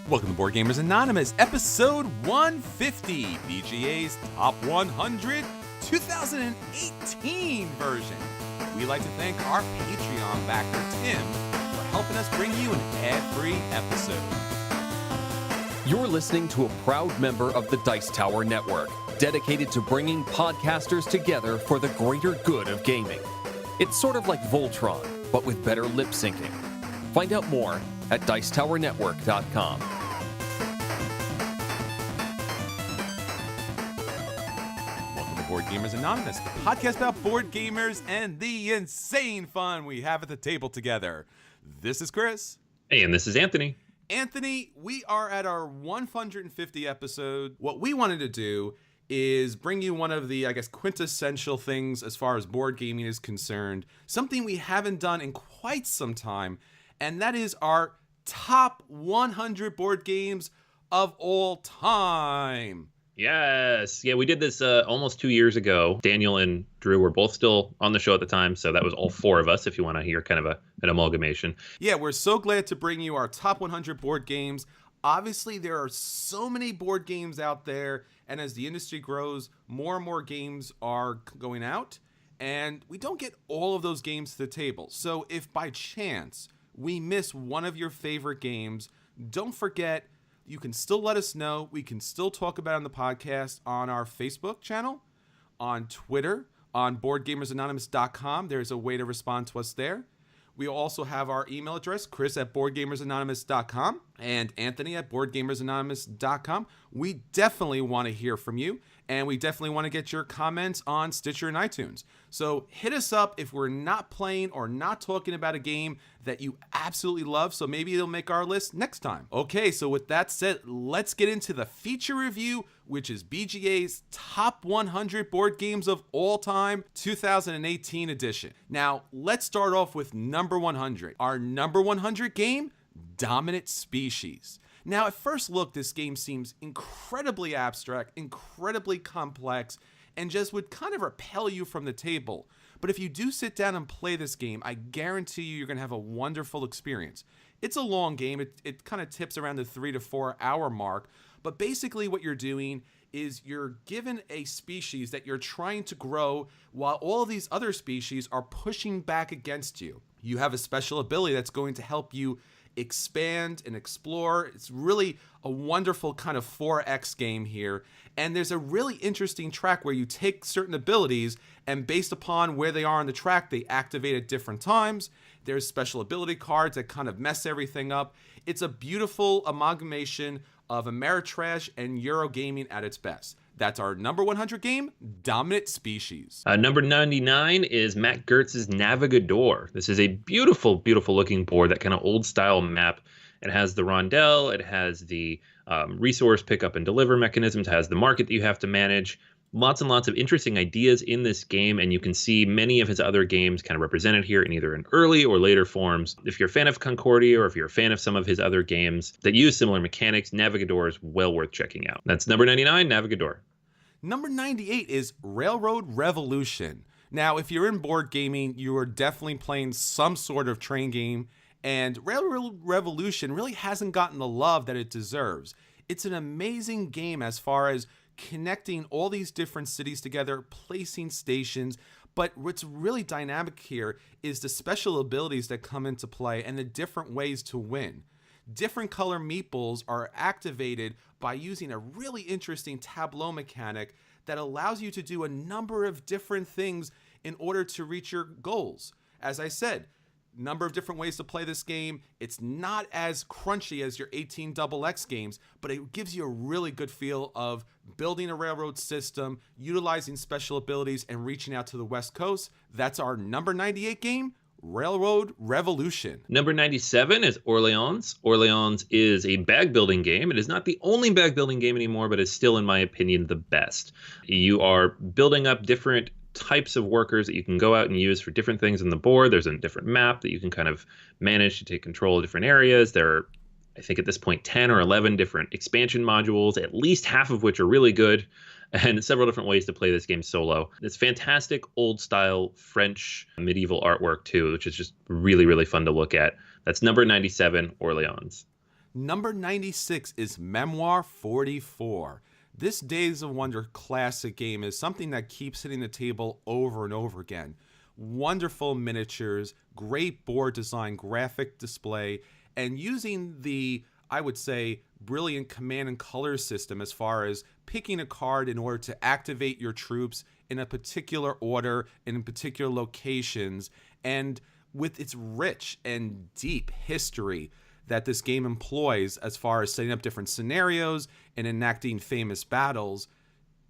Welcome to Board Gamers Anonymous, episode 150, BGA's Top 100 2018 version. We'd like to thank our Patreon backer, Tim, for helping us bring you an ad-free episode. You're listening to a proud member of the Dice Tower Network, dedicated to bringing podcasters together for the greater good of gaming. It's sort of like Voltron, but with better lip syncing. Find out more at dicetowernetwork.com. Welcome to Board Gamers Anonymous, the podcast about board gamers and the insane fun we have at the table together. This is Chris. Hey, and this is Anthony. Anthony, we are at our 150 episode. What we wanted to do is bring you one of the, quintessential things as far as board gaming is concerned. Something we haven't done in quite some time, and that is our top 100 board games of all time. Yes. Yeah, we did this almost 2 years ago. Daniel and Drew were both still on the show at the time, so that was all four of us, if you want to hear kind of an amalgamation. Yeah, we're so glad to bring you our top 100 board games. Obviously, there are so many board games out there, and as the industry grows, more and more games are going out, and we don't get all of those games to the table. So if by chance we miss one of your favorite games, don't forget, you can still let us know. We can still talk about it on the podcast on our Facebook channel, on Twitter, on BoardGamersAnonymous.com. There's a way to respond to us there. We also have our email address, Chris@BoardGamersAnonymous.com and Anthony at BoardGamersAnonymous.com. We definitely want to hear from you, and we definitely want to get your comments on Stitcher and iTunes. So hit us up if we're not playing or not talking about a game that you absolutely love, so maybe it'll make our list next time. Okay, so with that said, let's get into the feature review, which is BGA's Top 100 Board Games of All Time 2018 edition. Now, let's start off with number 100. Our number 100 game, Dominant Species. Now, at first look, this game seems incredibly abstract, incredibly complex, and just would kind of repel you from the table. But if you do sit down and play this game, I guarantee you're going to have a wonderful experience. It's a long game. It kind of tips around the 3 to 4 hour mark. But basically what you're doing is you're given a species that you're trying to grow while all of these other species are pushing back against you. You have a special ability that's going to help you expand and explore. It's really a wonderful kind of 4X game here. And there's a really interesting track where you take certain abilities, and based upon where they are on the track, they activate at different times. There's special ability cards that kind of mess everything up. It's a beautiful amalgamation of Ameritrash and Eurogaming at its best. That's our number 100 game, Dominant Species. Number 99 is Matt Gertz's Navigador. This is a beautiful, beautiful looking board, that kind of old style map. It has the rondelle, it has the resource pickup and deliver mechanisms, it has the market that you have to manage. Lots and lots of interesting ideas in this game, and you can see many of his other games kind of represented here in either an early or later forms. If you're a fan of Concordia, or if you're a fan of some of his other games that use similar mechanics, Navigador is well worth checking out. That's number 99, Navigador. Number 98 is Railroad Revolution. Now, if you're in board gaming, you are definitely playing some sort of train game, and Railroad Revolution really hasn't gotten the love that it deserves. It's an amazing game as far as connecting all these different cities together, placing stations, but what's really dynamic here is the special abilities that come into play and the different ways to win. Different color meeples are activated by using a really interesting tableau mechanic that allows you to do a number of different things in order to reach your goals. As I said, number of different ways to play this game. It's not as crunchy as your 18XX games, but it gives you a really good feel of building a railroad system, utilizing special abilities, and reaching out to the West Coast. That's our number 98 game, Railroad Revolution. Number 97 is Orleans. Orleans is a bag building game. It is not the only bag building game anymore, but it's still, in my opinion, the best. You are building up different types of workers that you can go out and use for different things on the board. There's a different map that you can kind of manage to take control of different areas. There are, I think at this point, 10 or 11 different expansion modules, at least half of which are really good, and several different ways to play this game solo. It's fantastic old style French medieval artwork too, which is just really, really fun to look at. That's number 97, Orleans. Number 96 is Memoir 44. This Days of Wonder classic game is something that keeps hitting the table over and over again. Wonderful miniatures, great board design, graphic display, and using the, I would say, brilliant command and color system as far as picking a card in order to activate your troops in a particular order and in particular locations, and with its rich and deep history that this game employs as far as setting up different scenarios and enacting famous battles.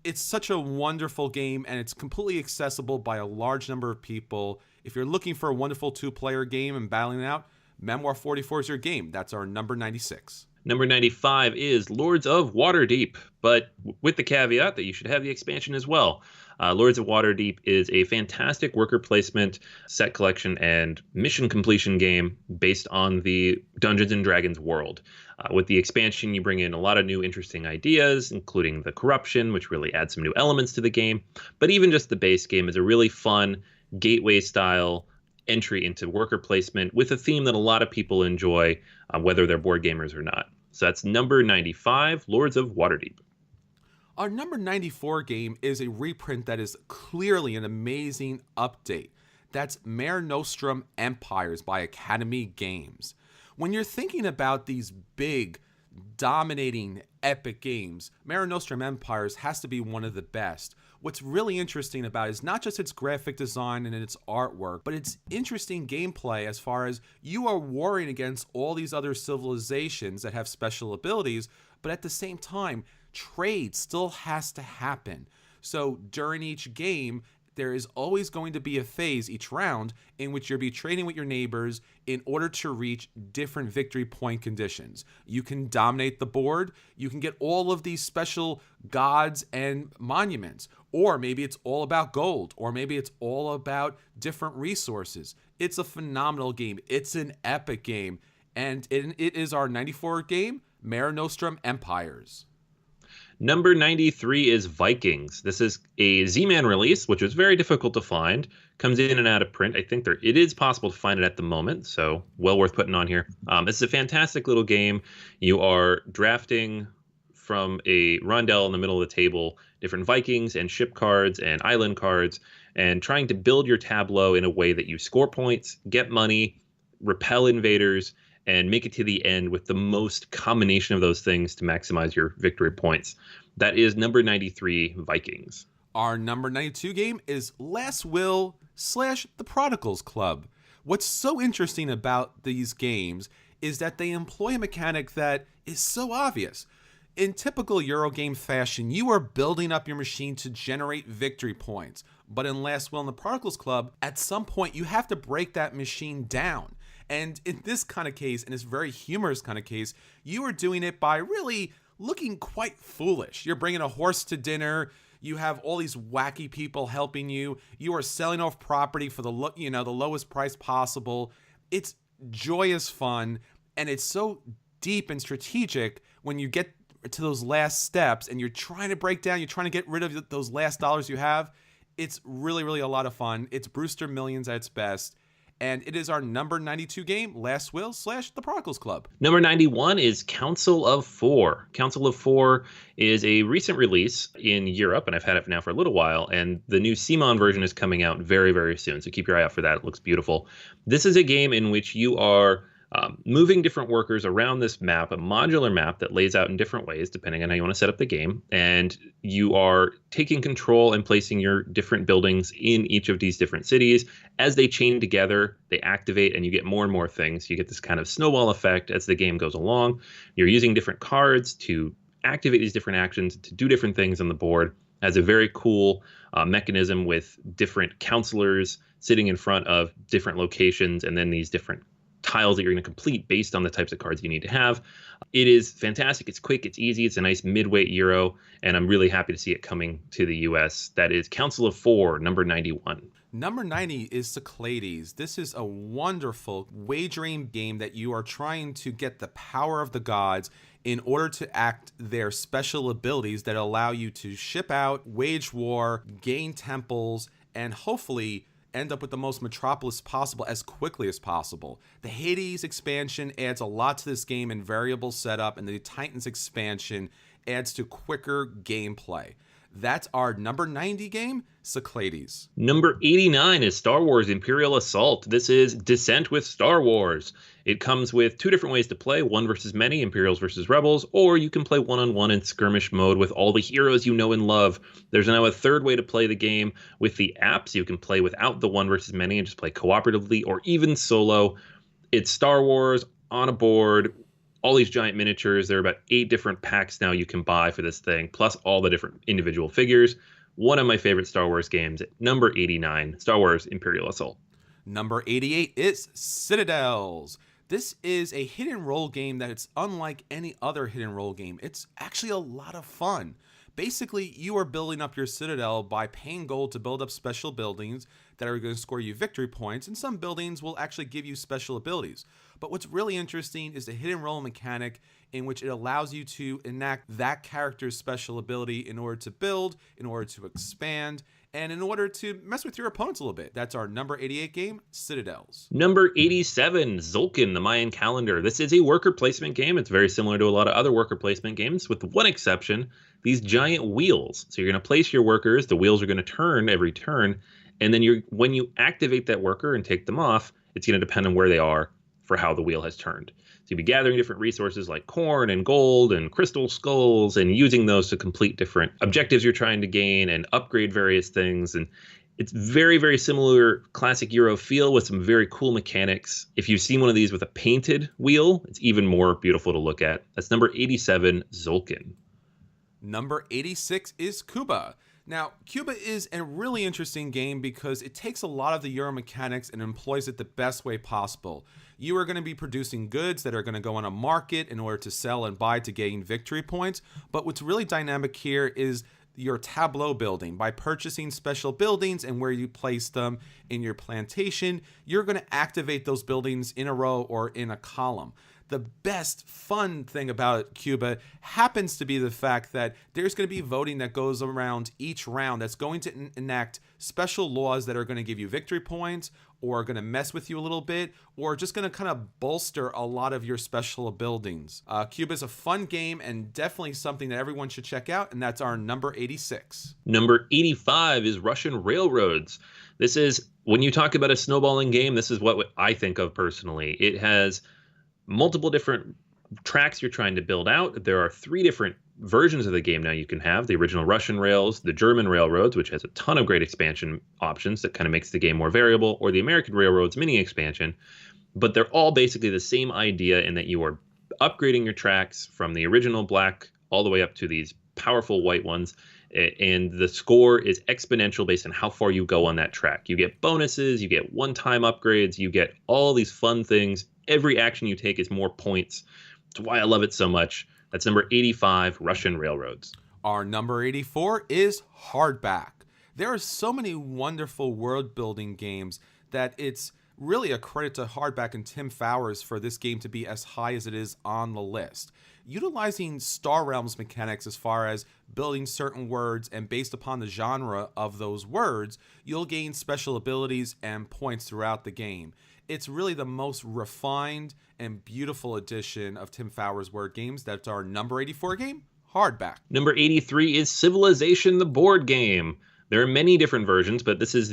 It's such a wonderful game, and it's completely accessible by a large number of people. If you're looking for a wonderful two-player game and battling it out, Memoir 44 is your game. That's our number 96. Number 95 is Lords of Waterdeep, but with the caveat that you should have the expansion as well. Lords of Waterdeep is a fantastic worker placement, set collection, and mission completion game based on the Dungeons & Dragons world. With the expansion, you bring in a lot of new interesting ideas, including the corruption, which really adds some new elements to the game. But even just the base game is a really fun gateway-style entry into worker placement with a theme that a lot of people enjoy, whether they're board gamers or not. So that's number 95, Lords of Waterdeep. Our number 94 game is a reprint that is clearly an amazing update. That's Mare Nostrum Empires by Academy Games. When you're thinking about these big, dominating, epic games, Mare Nostrum Empires has to be one of the best. What's really interesting about it is not just its graphic design and its artwork, but its interesting gameplay as far as you are warring against all these other civilizations that have special abilities, but at the same time, trade still has to happen. So during each game, there is always going to be a phase each round in which you'll be trading with your neighbors in order to reach different victory point conditions. You can dominate the board, you can get all of these special gods and monuments, or maybe it's all about gold, or maybe it's all about different resources. It's a phenomenal game. It's an epic game, and it is our 94 game, Mare Nostrum Empires. Number 93 is Vikings. This is a Z-Man release, which was very difficult to find. Comes in and out of print. I think it is possible to find it at the moment, so well worth putting on here. It's a fantastic little game. You are drafting from a rondel in the middle of the table different Vikings and ship cards and island cards, and trying to build your tableau in a way that you score points, get money, repel invaders, and make it to the end with the most combination of those things to maximize your victory points. That is number 93, Vikings. Our number 92 game is Last Will / The Prodigals Club. What's so interesting about these games is that they employ a mechanic that is so obvious. In typical Eurogame fashion, you are building up your machine to generate victory points. But in Last Will and the Prodigals Club, at some point you have to break that machine down. And in this kind of case, in this very humorous kind of case, you are doing it by really looking quite foolish. You're bringing a horse to dinner. You have all these wacky people helping you. You are selling off property for the lowest price possible. It's joyous fun, and it's so deep and strategic when you get to those last steps and you're trying to break down, you're trying to get rid of those last dollars you have. It's really, really a lot of fun. It's Brewster Millions at its best. And it is our number 92 game, Last Will / The Prodigals Club. Number 91 is Council of Four. Council of Four is a recent release in Europe, and I've had it now for a little while, and the new CMON version is coming out very, very soon, so keep your eye out for that. It looks beautiful. This is a game in which you are moving different workers around this map, a modular map that lays out in different ways depending on how you want to set up the game, and you are taking control and placing your different buildings in each of these different cities. As they chain together, they activate, and you get more and more things. You get this kind of snowball effect as the game goes along. You're using different cards to activate these different actions, to do different things on the board. It has a very cool mechanism with different counselors sitting in front of different locations, and then these different tiles that you're going to complete based on the types of cards you need to have. It is fantastic. It's quick. It's easy. It's a nice midweight Euro, and I'm really happy to see it coming to the US. That is Council of Four, number 91. Number 90 is Cyclades. This is a wonderful wagering game that you are trying to get the power of the gods in order to act their special abilities that allow you to ship out, wage war, gain temples, and hopefully end up with the most metropolis possible as quickly as possible. The Hades expansion adds a lot to this game in variable setup, and the Titans expansion adds to quicker gameplay. That's our number 90 game, Cyclades. Number 89 is Star Wars Imperial Assault. This is Descent with Star Wars. It comes with two different ways to play, one versus many, Imperials versus Rebels, or you can play one-on-one in skirmish mode with all the heroes you know and love. There's now a third way to play the game with the apps. You can play without the one versus many and just play cooperatively or even solo. It's Star Wars on a board, all these giant miniatures. There are about 8 different packs now you can buy for this thing, plus all the different individual figures. One of my favorite Star Wars games, number 89, Star Wars Imperial Assault. Number 88 is Citadels. This is a hit and roll game that it's unlike any other hit and roll game. It's actually a lot of fun. Basically, you are building up your citadel by paying gold to build up special buildings that are going to score you victory points, and some buildings will actually give you special abilities. But what's really interesting is the hit and roll mechanic, in which it allows you to enact that character's special ability in order to build, in order to expand, and in order to mess with your opponents a little bit. That's our number 88 game, Citadels. Number 87, Zolkin, the Mayan Calendar. This is a worker placement game. It's very similar to a lot of other worker placement games, with one exception, these giant wheels. So you're going to place your workers, the wheels are going to turn every turn, and then when you activate that worker and take them off, it's going to depend on where they are for how the wheel has turned. So you'll be gathering different resources like corn and gold and crystal skulls and using those to complete different objectives you're trying to gain and upgrade various things. And it's very, very similar classic Euro feel with some very cool mechanics. If you've seen one of these with a painted wheel, it's even more beautiful to look at. That's number 87, Zolkin. Number 86 is Cuba. Now, Cuba is a really interesting game because it takes a lot of the Euro mechanics and employs it the best way possible. You are going to be producing goods that are going to go on a market in order to sell and buy to gain victory points. But what's really dynamic here is your tableau building. By purchasing special buildings and where you place them in your plantation, you're going to activate those buildings in a row or in a column. The best fun thing about Cuba happens to be the fact that there's going to be voting that goes around each round that's going to enact special laws that are going to give you victory points or are going to mess with you a little bit or just going to kind of bolster a lot of your special buildings. Cuba is a fun game and definitely something that everyone should check out, and that's our number 86. Number 85 is Russian Railroads. This is, when you talk about a snowballing game, this is what I think of personally. It has multiple different tracks you're trying to build out. There are 3 different versions of the game now you can have. The original Russian Rails, the German Railroads, which has a ton of great expansion options that kind of makes the game more variable, or the American Railroads mini expansion. But they're all basically the same idea in that you are upgrading your tracks from the original black all the way up to these powerful white ones. And the score is exponential based on how far you go on that track. You get bonuses, you get one-time upgrades, you get all these fun things. Every action you take is more points. That's why I love it so much. That's number 85, Russian Railroads. Our number 84 is Hardback. There are so many wonderful world-building games that it's really a credit to Hardback and Tim Fowers for this game to be as high as it is on the list. Utilizing Star Realms mechanics as far as building certain words, and based upon the genre of those words, you'll gain special abilities and points throughout the game. It's really the most refined and beautiful edition of Tim Fowers' word games. That's our number 84 game, Hardback. Number 83 is Civilization, the board game. There are many different versions, but this is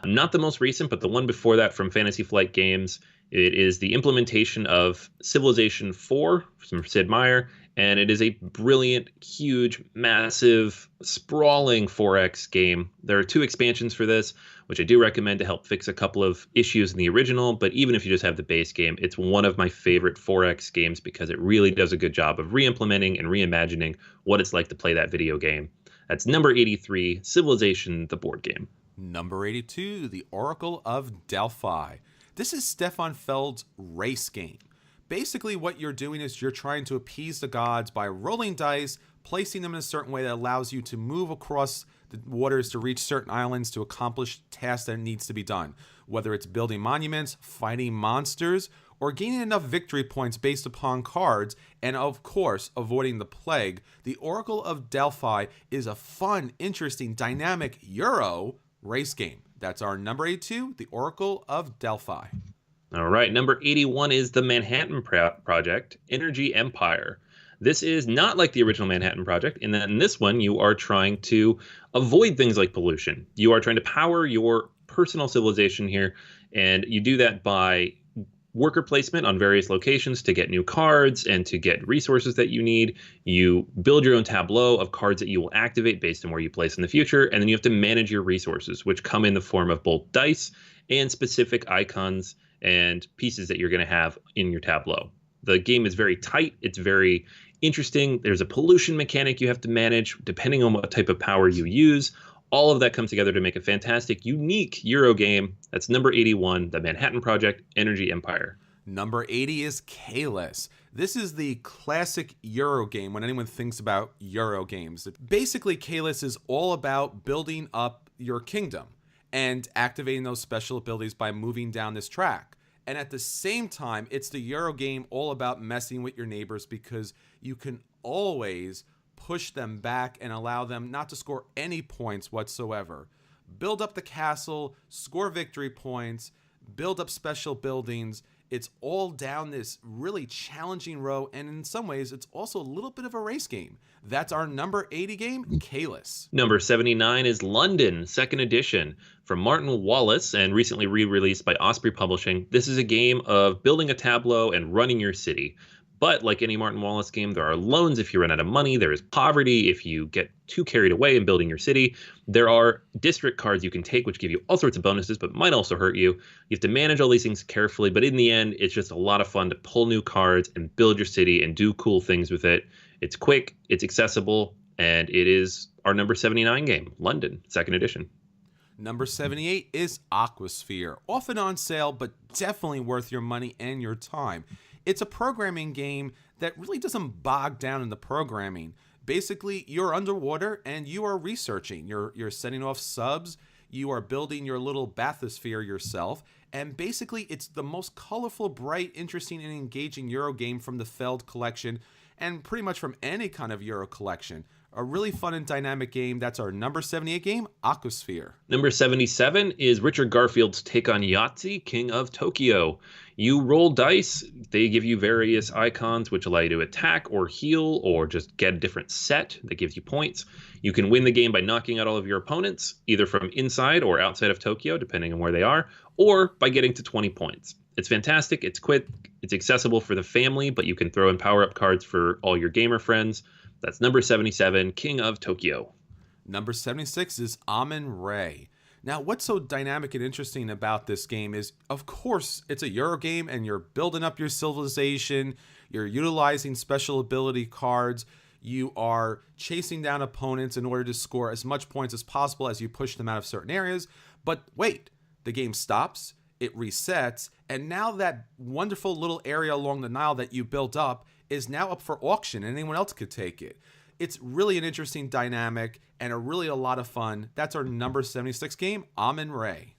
not the most recent, but the one before that from Fantasy Flight Games. It is the implementation of Civilization 4 from Sid Meier, and it is a brilliant, huge, massive, sprawling 4X game. There are 2 expansions for this, which I do recommend to help fix a couple of issues in the original, but even if you just have the base game, it's one of my favorite 4X games because it really does a good job of re-implementing and reimagining what it's like to play that video game. That's number 83, Civilization, the board game. Number 82, The Oracle of Delphi. This is Stefan Feld's race game. Basically, what you're doing is you're trying to appease the gods by rolling dice, placing them in a certain way that allows you to move across the waters to reach certain islands to accomplish tasks that needs to be done. Whether it's building monuments, fighting monsters, or gaining enough victory points based upon cards, and of course, avoiding the plague, the Oracle of Delphi is a fun, interesting, dynamic Euro race game. That's our number 82, The Oracle of Delphi. All right, number 81 is the Manhattan Project, Energy Empire. This is not like the original Manhattan Project in that in this one you are trying to avoid things like pollution. You are trying to power your personal civilization here, and you do that by worker placement on various locations to get new cards and to get resources that you need. You build your own tableau of cards that you will activate based on where you place in the future, and then you have to manage your resources, which come in the form of both dice and specific icons and pieces that you're going to have in your tableau. The game is very tight. It's very interesting. There's a pollution mechanic you have to manage depending on what type of power you use. All of that comes together to make a fantastic, unique Euro game. That's number 81, the Manhattan Project, Energy Empire. Number 80 is Caelus. This is the classic Euro game when anyone thinks about Euro games. Basically, Caelus is all about building up your kingdom and activating those special abilities by moving down this track. And at the same time, it's the Euro game all about messing with your neighbors because you can always push them back and allow them not to score any points whatsoever. Build up the castle, score victory points, build up special buildings. It's all down this really challenging row, and in some ways, it's also a little bit of a race game. That's our number 80 game, Caelus. Number 79 is London, 2nd edition, from Martin Wallace and recently re-released by Osprey Publishing. This is a game of building a tableau and running your city. But like any Martin Wallace game, there are loans if you run out of money. There is poverty if you get too carried away in building your city. There are district cards you can take, which give you all sorts of bonuses, but might also hurt you. You have to manage all these things carefully. But in the end, it's just a lot of fun to pull new cards and build your city and do cool things with it. It's quick, it's accessible, and it is our number 79 game, London, 2nd edition. Number 78 is Aquasphere. Often on sale, but definitely worth your money and your time. It's a programming game that really doesn't bog down in the programming. Basically, you're underwater and you are researching. You're setting off subs. You are building your little bathysphere yourself. And basically, it's the most colorful, bright, interesting, and engaging Euro game from the Feld collection and pretty much from any kind of Euro collection. A really fun and dynamic game. That's our number 78 game, Aquasphere. Number 77 is Richard Garfield's take on Yahtzee, King of Tokyo. You roll dice. They give you various icons which allow you to attack or heal or just get a different set that gives you points. You can win the game by knocking out all of your opponents, either from inside or outside of Tokyo, depending on where they are, or by getting to 20 points. It's fantastic. It's quick. It's accessible for the family, but you can throw in power-up cards for all your gamer friends. That's number 77, King of Tokyo. Number 76 is Amun-Re. Now, what's so dynamic and interesting about this game is, of course, it's a Euro game and you're building up your civilization, you're utilizing special ability cards, you are chasing down opponents in order to score as much points as possible as you push them out of certain areas. But wait, the game stops, it resets, and now that wonderful little area along the Nile that you built up is now up for auction and anyone else could take it. It's really an interesting dynamic and a lot of fun. That's our number 76 game, Amun-Re.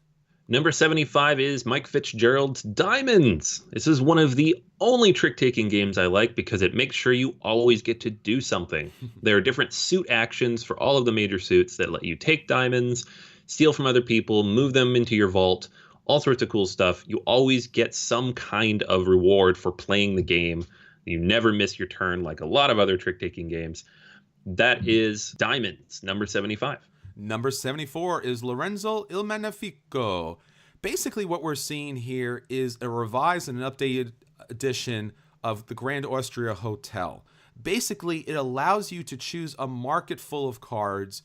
Number 75 is Mike Fitzgerald's Diamonds. This is one of the only trick-taking games I like because it makes sure you always get to do something. There are different suit actions for all of the major suits that let you take diamonds, steal from other people, move them into your vault, all sorts of cool stuff. You always get some kind of reward for playing the game. You never miss your turn like a lot of other trick-taking games. That is Diamonds, number 75. Number 74 is Lorenzo Il Magnifico. Basically, what we're seeing here is a revised and an updated edition of the Grand Austria Hotel. Basically, it allows you to choose a market full of cards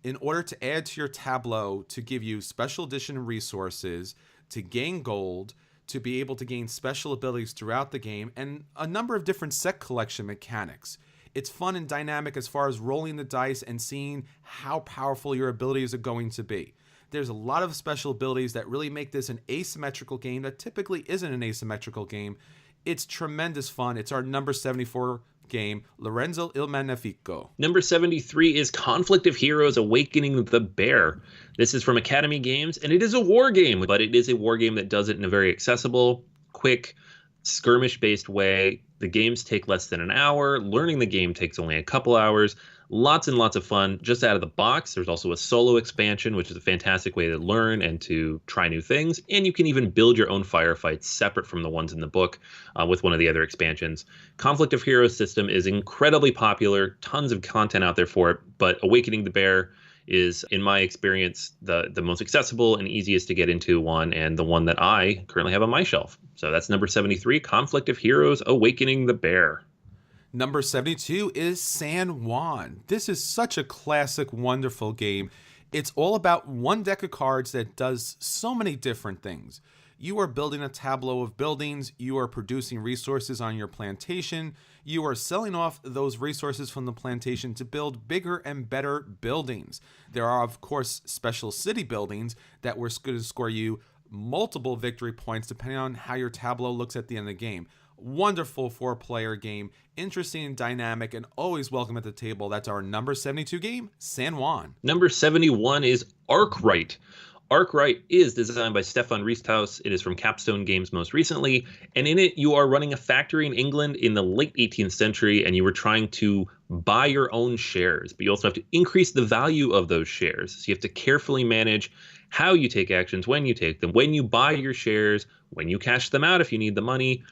in order to add to your tableau to give you special edition resources, to gain gold, to be able to gain special abilities throughout the game, and a number of different set collection mechanics. It's fun and dynamic as far as rolling the dice and seeing how powerful your abilities are going to be. There's a lot of special abilities that really make this an asymmetrical game that typically isn't an asymmetrical game. It's tremendous fun. It's our number 74 game, Lorenzo Il Magnifico. Number 73 is Conflict of Heroes Awakening the Bear. This is from Academy Games, and it is a war game, but it is a war game that does it in a very accessible, quick, skirmish-based way. The games take less than an hour. Learning the game takes only a couple hours. Lots and lots of fun just out of the box. There's also a solo expansion, which is a fantastic way to learn and to try new things. And you can even build your own firefights separate from the ones in the book with one of the other expansions. Conflict of Heroes system is incredibly popular. Tons of content out there for it. But Awakening the Bear is, in my experience, the most accessible and easiest to get into one, and the one that I currently have on my shelf. So that's number 73, Conflict of Heroes, Awakening the Bear. Number 72 is San Juan. This is such a classic, wonderful game. It's all about one deck of cards that does so many different things. You are building a tableau of buildings, you are producing resources on your plantation, you are selling off those resources from the plantation to build bigger and better buildings. There are, of course, special city buildings that were going to score you multiple victory points depending on how your tableau looks at the end of the game. Wonderful 4-player game, interesting and dynamic, and always welcome at the table. That's our number 72 game, San Juan. Number 71 is Arkwright. Arkwright is designed by Stefan Riesthaus. It is from Capstone Games most recently, and in it you are running a factory in England in the late 18th century, and you were trying to buy your own shares, but you also have to increase the value of those shares. So you have to carefully manage how you take actions, when you take them, when you buy your shares, when you cash them out if you need the money.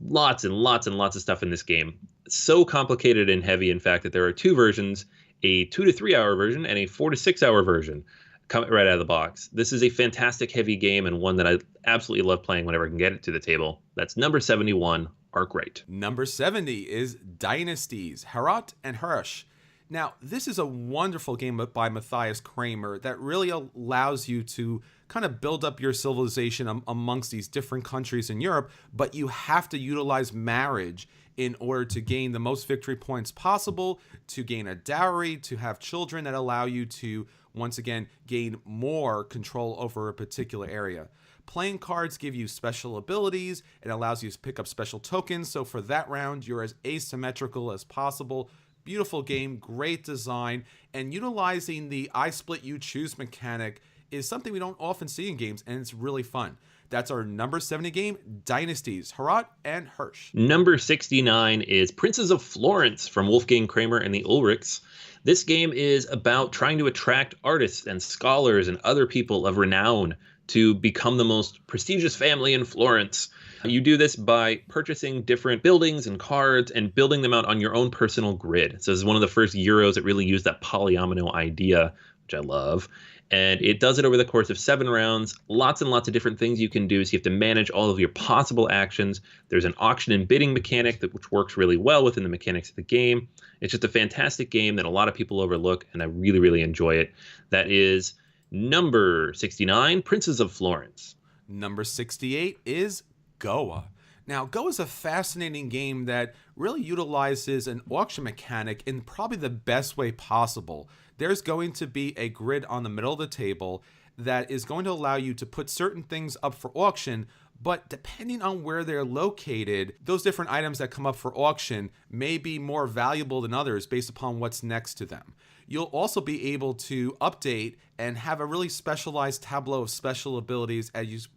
Lots and lots and lots of stuff in this game. So complicated and heavy, in fact, that there are two versions, a 2 to 3 hour version and a 4 to 6 hour version coming right out of the box. This is a fantastic heavy game and one that I absolutely love playing whenever I can get it to the table. That's number 71, Arkwright. Number 70 is Dynasties, Herat and Hirsch. Now, this is a wonderful game by Matthias Kramer that really allows you to kind of build up your civilization amongst these different countries in Europe, but you have to utilize marriage in order to gain the most victory points possible, to gain a dowry, to have children that allow you to, once again, gain more control over a particular area. Playing cards give you special abilities. It allows you to pick up special tokens. So for that round, you're as asymmetrical as possible. Beautiful game, great design, and utilizing the I split you choose mechanic is something we don't often see in games, and it's really fun. That's our number 70 game, Dynasties, Herat and Hirsch. Number 69 is Princes of Florence from Wolfgang Kramer and the Ulrichs. This game is about trying to attract artists and scholars and other people of renown to become the most prestigious family in Florence. You do this by purchasing different buildings and cards and building them out on your own personal grid. So this is one of the first Euros that really used that polyomino idea, which I love. And it does it over the course of 7 rounds. Lots and lots of different things you can do. So you have to manage all of your possible actions. There's an auction and bidding mechanic which works really well within the mechanics of the game. It's just a fantastic game that a lot of people overlook, and I really, really enjoy it. That is number 69, Princes of Florence. Number 68 is Goa. Now, Go is a fascinating game that really utilizes an auction mechanic in probably the best way possible. There's going to be a grid on the middle of the table that is going to allow you to put certain things up for auction, but depending on where they're located, those different items that come up for auction may be more valuable than others based upon what's next to them. You'll also be able to update and have a really specialized tableau of special abilities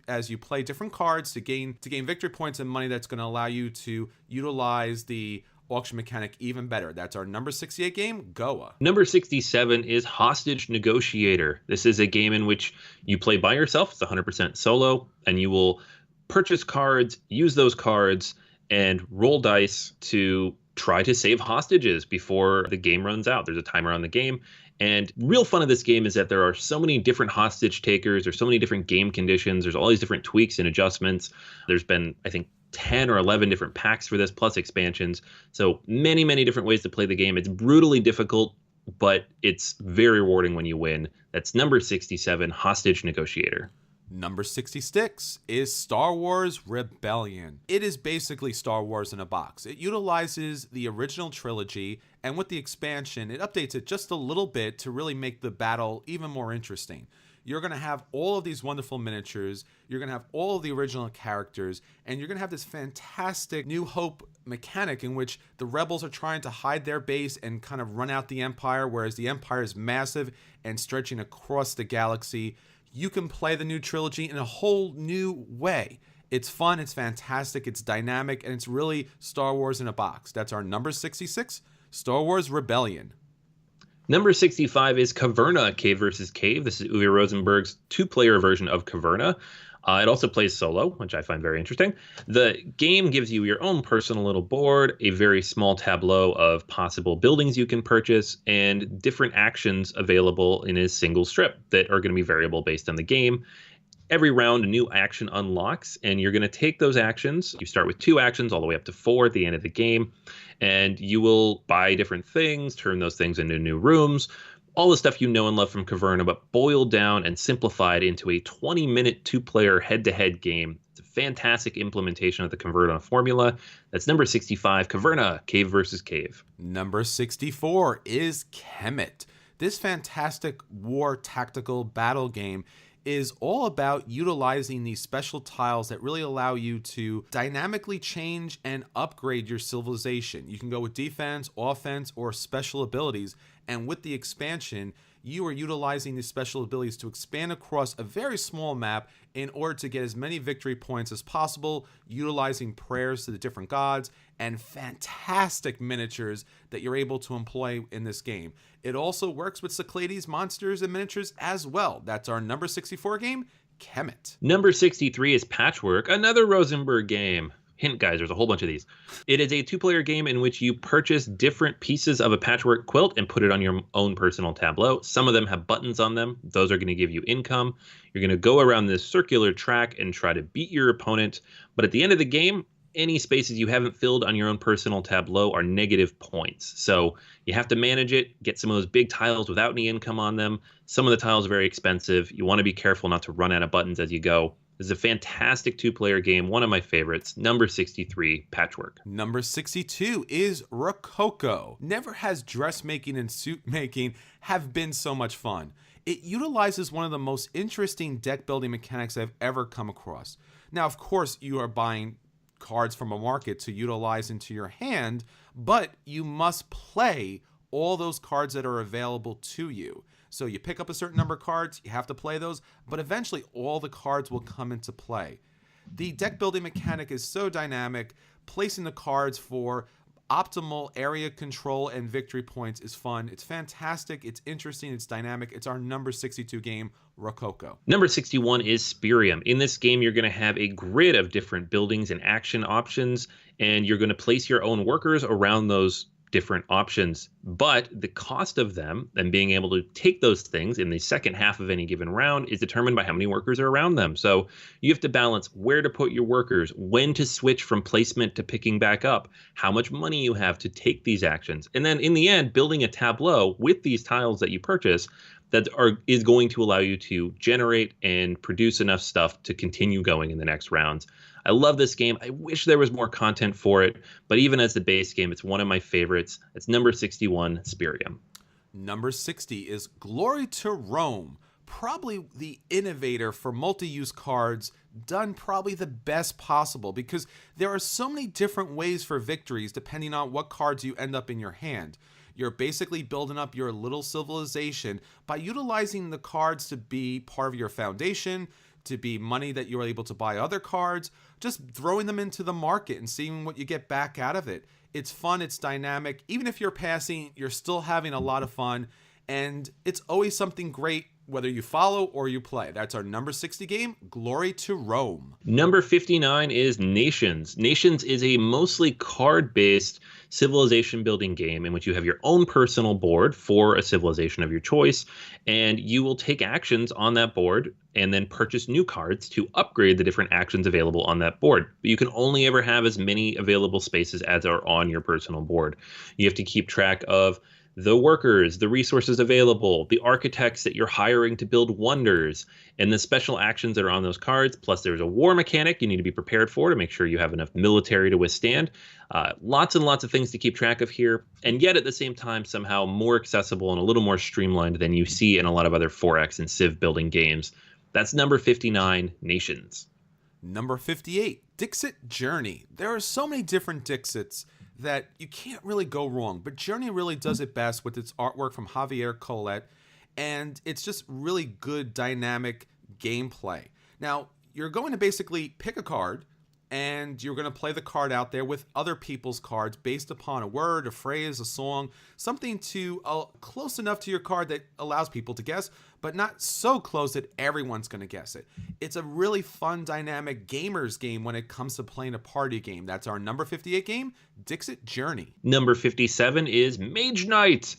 as you play different cards to gain victory points and money that's going to allow you to utilize the auction mechanic even better. That's our number 68 game, Goa. Number 67 is Hostage Negotiator. This is a game in which you play by yourself. It's 100% solo, and you will purchase cards, use those cards, and roll dice to try to save hostages before the game runs out. There's a timer on the game. And real fun of this game is that there are so many different hostage takers. There's so many different game conditions. There's all these different tweaks and adjustments. There's been, I think, 10 or 11 different packs for this, plus expansions. So many, many different ways to play the game. It's brutally difficult, but it's very rewarding when you win. That's number 67, Hostage Negotiator. Number 66 is Star Wars Rebellion. It is basically Star Wars in a box. It utilizes the original trilogy, and with the expansion, it updates it just a little bit to really make the battle even more interesting. You're going to have all of these wonderful miniatures, you're going to have all of the original characters, and you're going to have this fantastic New Hope mechanic in which the rebels are trying to hide their base and kind of run out the Empire, whereas the Empire is massive and stretching across the galaxy. You can play the new trilogy in a whole new way. It's fun, it's fantastic, it's dynamic, and it's really Star Wars in a box. That's our number 66, Star Wars Rebellion. Number 65 is Caverna, Cave versus Cave. This is Uwe Rosenberg's two-player version of Caverna. It also plays solo, which I find very interesting. The game gives you your own personal little board, a very small tableau of possible buildings you can purchase, and different actions available in a single strip that are going to be variable based on the game. Every round, a new action unlocks, and you're going to take those actions. You start with 2 actions all the way up to 4 at the end of the game, and you will buy different things, turn those things into new rooms, all the stuff you know and love from Caverna, but boiled down and simplified into a 20-minute 2-player head-to-head game. It's a fantastic implementation of the Caverna formula. That's number 65, Caverna, Cave versus Cave. Number 64 is Kemet. This fantastic war tactical battle game is all about utilizing these special tiles that really allow you to dynamically change and upgrade your civilization. You can go with defense, offense, or special abilities. And with the expansion, you are utilizing these special abilities to expand across a very small map in order to get as many victory points as possible, utilizing prayers to the different gods and fantastic miniatures that you're able to employ in this game. It also works with Cyclades, monsters, and miniatures as well. That's our number 64 game, Kemet. Number 63 is Patchwork, another Rosenberg game. Hint, guys, there's a whole bunch of these. It is a 2-player game in which you purchase different pieces of a patchwork quilt and put it on your own personal tableau. Some of them have buttons on them. Those are going to give you income. You're going to go around this circular track and try to beat your opponent. But at the end of the game, any spaces you haven't filled on your own personal tableau are negative points. So you have to manage it, get some of those big tiles without any income on them. Some of the tiles are very expensive. You want to be careful not to run out of buttons as you go. This is a fantastic 2-player game, one of my favorites. Number 63, Patchwork. Number 62 is Rococo. Never has dressmaking and suit making have been so much fun. It utilizes one of the most interesting deck building mechanics I've ever come across. Now, of course, you are buying cards from a market to utilize into your hand, but you must play all those cards that are available to you. So you pick up a certain number of cards, you have to play those, but eventually all the cards will come into play. The deck building mechanic is so dynamic. Placing the cards for optimal area control and victory points is fun. It's fantastic, it's interesting, it's dynamic. It's our number 62 game, Rococo. Number 61 is Spirium. In this game, you're going to have a grid of different buildings and action options, and you're going to place your own workers around those different options. But the cost of them and being able to take those things in the second half of any given round is determined by how many workers are around them. So you have to balance where to put your workers, when to switch from placement to picking back up, how much money you have to take these actions. And then in the end, building a tableau with these tiles that you purchase that is going to allow you to generate and produce enough stuff to continue going in the next rounds. I love this game. I wish there was more content for it, but even as the base game, it's one of my favorites. It's number 61, Spirium. Number 60 is Glory to Rome. Probably the innovator for multi-use cards, done probably the best possible because there are so many different ways for victories depending on what cards you end up in your hand. You're basically building up your little civilization by utilizing the cards to be part of your foundation, to be money that you're able to buy other cards, just throwing them into the market and seeing what you get back out of it. It's fun, it's dynamic. Even if you're passing, you're still having a lot of fun, and it's always something great whether you follow or you play. That's our number 60 game, Glory to Rome. Number 59 is Nations. Nations is a mostly card-based civilization building game in which you have your own personal board for a civilization of your choice, and you will take actions on that board and then purchase new cards to upgrade the different actions available on that board. But you can only ever have as many available spaces as are on your personal board. You have to keep track of the workers, the resources available, the architects that you're hiring to build wonders, and the special actions that are on those cards. Plus, there's a war mechanic you need to be prepared for to make sure you have enough military to withstand. Lots and lots of things to keep track of here, and yet at the same time, somehow more accessible and a little more streamlined than you see in a lot of other 4X and Civ building games. That's number 59, Nations. Number 58, Dixit Journey. There are so many different Dixits that you can't really go wrong, but Journey really does it best with its artwork from Javier Colette, and it's just really good dynamic gameplay. Now, you're going to basically pick a card, and you're going to play the card out there with other people's cards based upon a word, a phrase, a song, something to close enough to your card that allows people to guess, but not so close that everyone's going to guess it. It's a really fun, dynamic gamers game when it comes to playing a party game. That's our number 58 game, Dixit Journey. Number 57 is Mage Knight.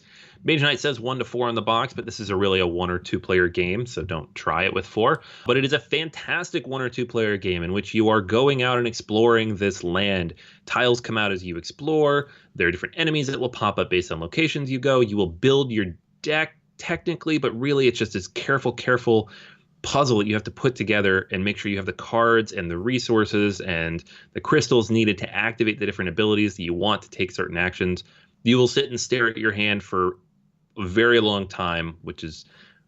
Mage Knight says 1 to 4 on the box, but this is really a 1 or 2 player game, so don't try it with 4. But it is a fantastic 1 or 2 player game in which you are going out and exploring this land. Tiles come out as you explore. There are different enemies that will pop up based on locations you go. You will build your deck technically, but really it's just this careful puzzle that you have to put together and make sure you have the cards and the resources and the crystals needed to activate the different abilities that you want to take certain actions. You will sit and stare at your hand for a very long time, which is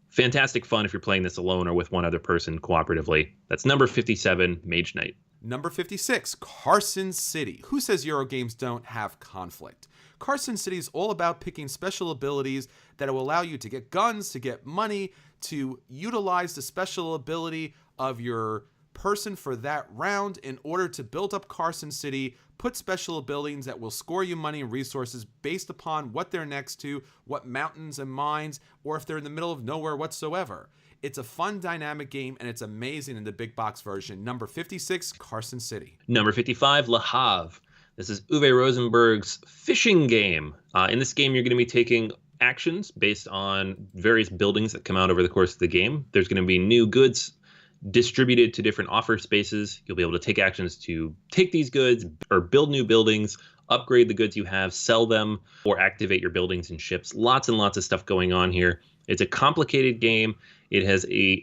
fantastic fun if you're playing this alone or with one other person cooperatively. That's number 57, Mage Knight. Number 56, Carson City. Who says Eurogames don't have conflict? Carson City is all about picking special abilities that will allow you to get guns, to get money, to utilize the special ability of your person for that round in order to build up Carson City, put special abilities that will score you money and resources based upon what they're next to, what mountains and mines, or if they're in the middle of nowhere whatsoever. It's a fun, dynamic game, and it's amazing in the big box version. Number 56, Carson City. Number 55, Le Havre. This is Uwe Rosenberg's fishing game. In this game, you're going to be taking actions based on various buildings that come out over the course of the game. There's going to be new goods distributed to different offer spaces. You'll be able to take actions to take these goods or build new buildings, upgrade the goods you have, sell them, or activate your buildings and ships. Lots and lots of stuff going on here. It's a complicated game. It has a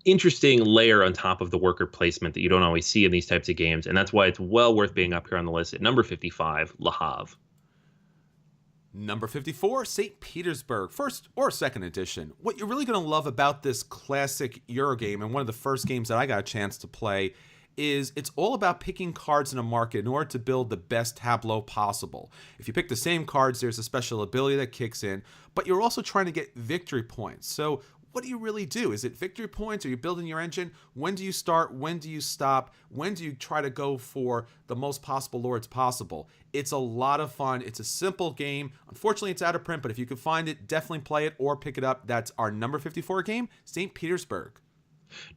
interesting layer on top of the worker placement that you don't always see in these types of games, and that's why it's well worth being up here on the list at number 55, Le Havre. Number 54, St. Petersburg, first or second edition. What you're really going to love about this classic Eurogame, and one of the first games that I got a chance to play, is it's all about picking cards in a market in order to build the best tableau possible. If you pick the same cards, there's a special ability that kicks in, but you're also trying to get victory points. So what do you really do? Is it victory points? Are you building your engine? When do you start? When do you stop? When do you try to go for the most possible lords possible? It's a lot of fun. It's a simple game. Unfortunately, it's out of print, but if you can find it, definitely play it or pick it up. That's our number 54 game, St. Petersburg.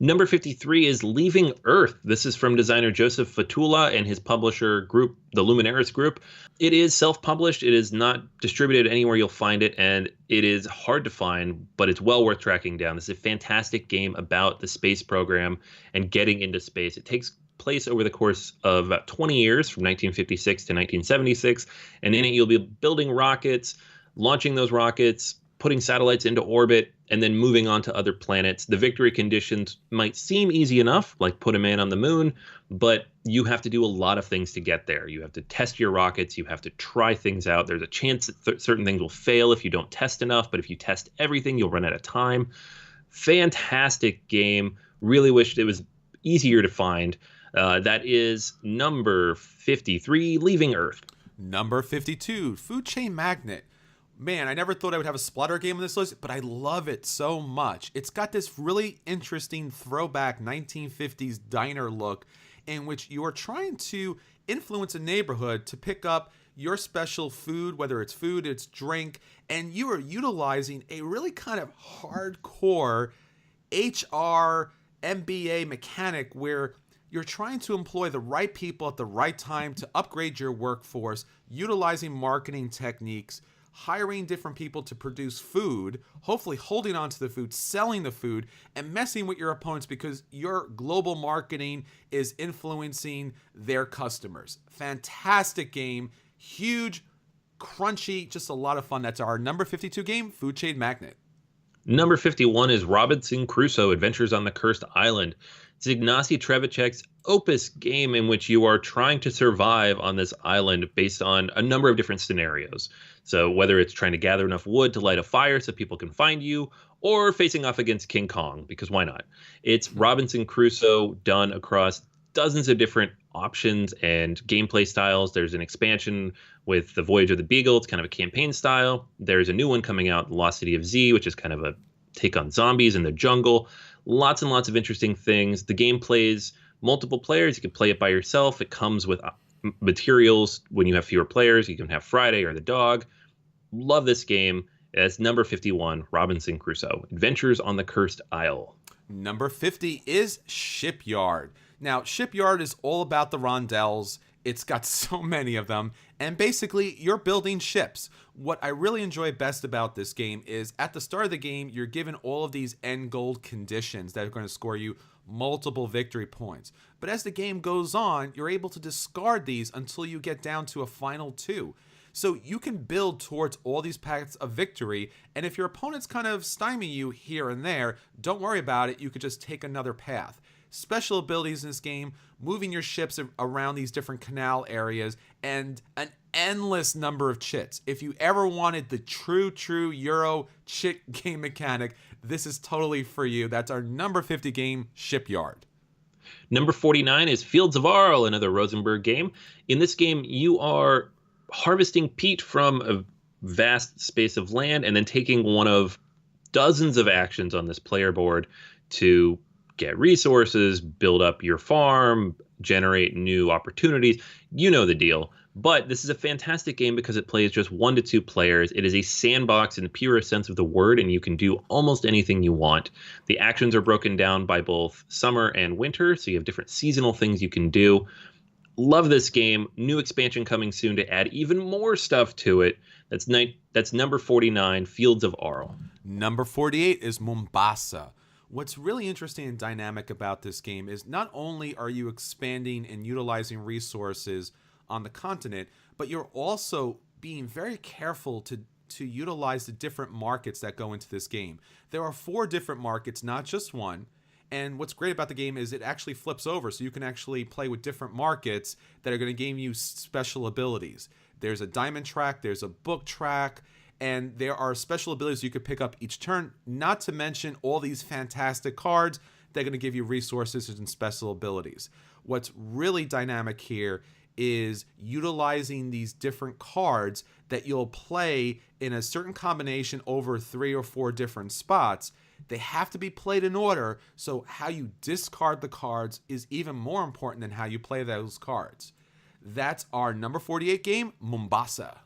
Number 53 is Leaving Earth. This is from designer Joseph Fatula and his publisher group, the Luminaris Group. It is self-published. It is not distributed anywhere you'll find it, and it is hard to find, but it's well worth tracking down. This is a fantastic game about the space program and getting into space. It takes place over the course of about 20 years, from 1956 to 1976, and in it you'll be building rockets, launching those rockets, putting satellites into orbit, and then moving on to other planets. The victory conditions might seem easy enough, like put a man on the moon, but you have to do a lot of things to get there. You have to test your rockets. You have to try things out. There's a chance that certain things will fail if you don't test enough, but if you test everything, you'll run out of time. Fantastic game. Really wished it was easier to find. That is number 53, Leaving Earth. Number 52, Food Chain Magnate. Man, I never thought I would have a Splutter game on this list, but I love it so much. It's got this really interesting throwback 1950s diner look in which you are trying to influence a neighborhood to pick up your special food, whether it's food, it's drink, and you are utilizing a really kind of hardcore HR MBA mechanic where you're trying to employ the right people at the right time to upgrade your workforce, utilizing marketing techniques, hiring different people to produce food, hopefully holding on to the food, selling the food, and messing with your opponents because your global marketing is influencing their customers. Fantastic game, huge, crunchy, just a lot of fun. That's our number 52 game, Food Chain Magnate. Number 51 is Robinson Crusoe, Adventures on the Cursed Island. It's Ignacy Trzewiczek's opus game in which you are trying to survive on this island based on a number of different scenarios. So whether it's trying to gather enough wood to light a fire so people can find you, or facing off against King Kong, because why not? It's Robinson Crusoe done across dozens of different options and gameplay styles. There's an expansion with The Voyage of the Beagle. It's kind of a campaign style. There's a new one coming out, The Lost City of Z, which is kind of a take on zombies in the jungle. Lots and lots of interesting things. The game plays multiple players. You can play it by yourself. It comes with materials when you have fewer players. You can have Friday or the dog. Love this game. It's number 51, Robinson Crusoe, Adventures on the Cursed Isle. Number 50 is Shipyard. Now, Shipyard is all about the rondels. It's got so many of them, and basically, you're building ships. What I really enjoy best about this game is at the start of the game, you're given all of these end goal conditions that are going to score you multiple victory points. But as the game goes on, you're able to discard these until you get down to a final 2. So you can build towards all these paths of victory, and if your opponent's kind of stymie you here and there, don't worry about it, you could just take another path. Special abilities in this game, moving your ships around these different canal areas, and an endless number of chits. If you ever wanted the true Euro chit game mechanic, this is totally for you. That's our number 50 game, Shipyard. Number 49 is Fields of Arle, another Rosenberg game. In this game, you are harvesting peat from a vast space of land and then taking one of dozens of actions on this player board to get resources, build up your farm, generate new opportunities. You know the deal. But this is a fantastic game because it plays just 1 to 2 players. It is a sandbox in the purest sense of the word, and you can do almost anything you want. The actions are broken down by both summer and winter, so you have different seasonal things you can do. Love this game. New expansion coming soon to add even more stuff to it. That's number 49, Fields of Arle. Number 48 is Mombasa. What's really interesting and dynamic about this game is not only are you expanding and utilizing resources on the continent, but you're also being very careful to utilize the different markets that go into this game. There are 4 different markets, not just one. And what's great about the game is it actually flips over, so you can actually play with different markets that are going to give you special abilities. There's a diamond track, there's a book track, and there are special abilities you could pick up each turn, not to mention all these fantastic cards that are going to give you resources and special abilities. What's really dynamic here is utilizing these different cards that you'll play in a certain combination over 3 or 4 different spots. They have to be played in order, so how you discard the cards is even more important than how you play those cards. That's our number 48 game, Mombasa.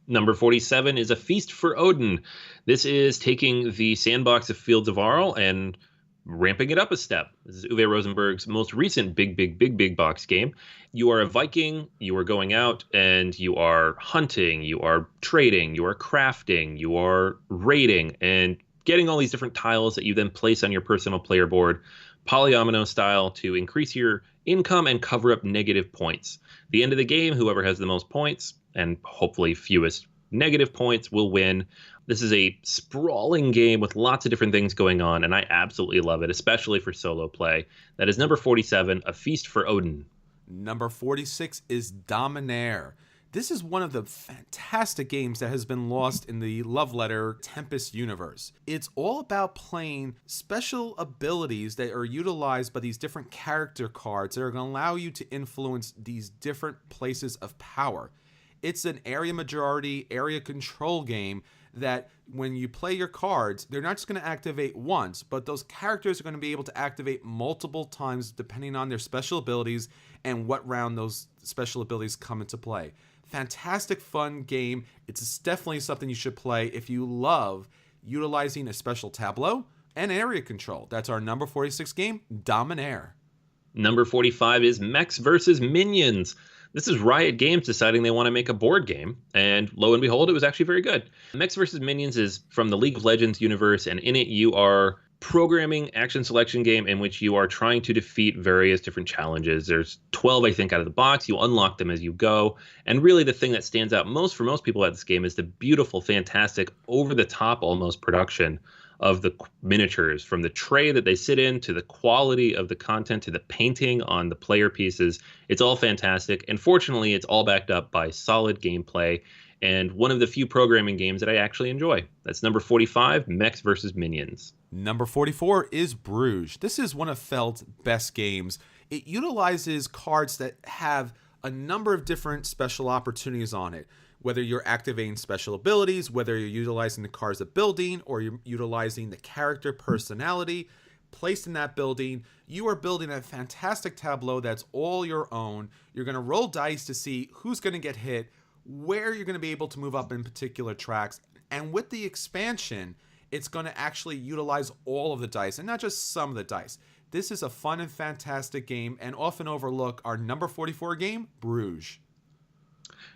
Number 47 is A Feast for Odin. This is taking the sandbox of Fields of Arle and ramping it up a step. This is Uwe Rosenberg's most recent big box game. You are a Viking, you are going out and you are hunting, you are trading, you are crafting, you are raiding, and getting all these different tiles that you then place on your personal player board, polyomino style, to increase your income and cover up negative points. The end of the game, whoever has the most points, and hopefully fewest negative points, will win. This is a sprawling game with lots of different things going on, and I absolutely love it, especially for solo play. That is number 47, A Feast for Odin. Number 46 is Dominaire. This is one of the fantastic games that has been lost in the love letter Tempest universe. It's all about playing special abilities that are utilized by these different character cards that are going to allow you to influence these different places of power. It's an area majority, area control game that when you play your cards, they're not just going to activate once, but those characters are going to be able to activate multiple times depending on their special abilities and what round those special abilities come into play. Fantastic fun game. It's definitely something you should play if you love utilizing a special tableau and area control. That's our number 46 game, Dominaire. Number 45 is Mechs vs. Minions. This is Riot Games deciding they want to make a board game, and lo and behold, it was actually very good. Mechs vs. Minions is from the League of Legends universe, and in it you are programming action selection game in which you are trying to defeat various different challenges. There's 12, I think, out of the box. You unlock them as you go. And really the thing that stands out most for most people at this game is the beautiful, fantastic, over-the-top almost production of the miniatures, from the tray that they sit in to the quality of the content to the painting on the player pieces. It's all fantastic. And fortunately, it's all backed up by solid gameplay and one of the few programming games that I actually enjoy. That's number 45, Mechs vs. Minions. Number 44 is Bruges. This is one of Feld's best games. It utilizes cards that have a number of different special opportunities on it. Whether you're activating special abilities, whether you're utilizing the cards of building, or you're utilizing the character personality. placed in that building. You are building a fantastic tableau that's all your own. You're going to roll dice to see who's going to get hit, where you're going to be able to move up in particular tracks. And with the expansion, it's going to actually utilize all of the dice and not just some of the dice. This is a fun and fantastic game, and often overlook our number 44 game, Bruges.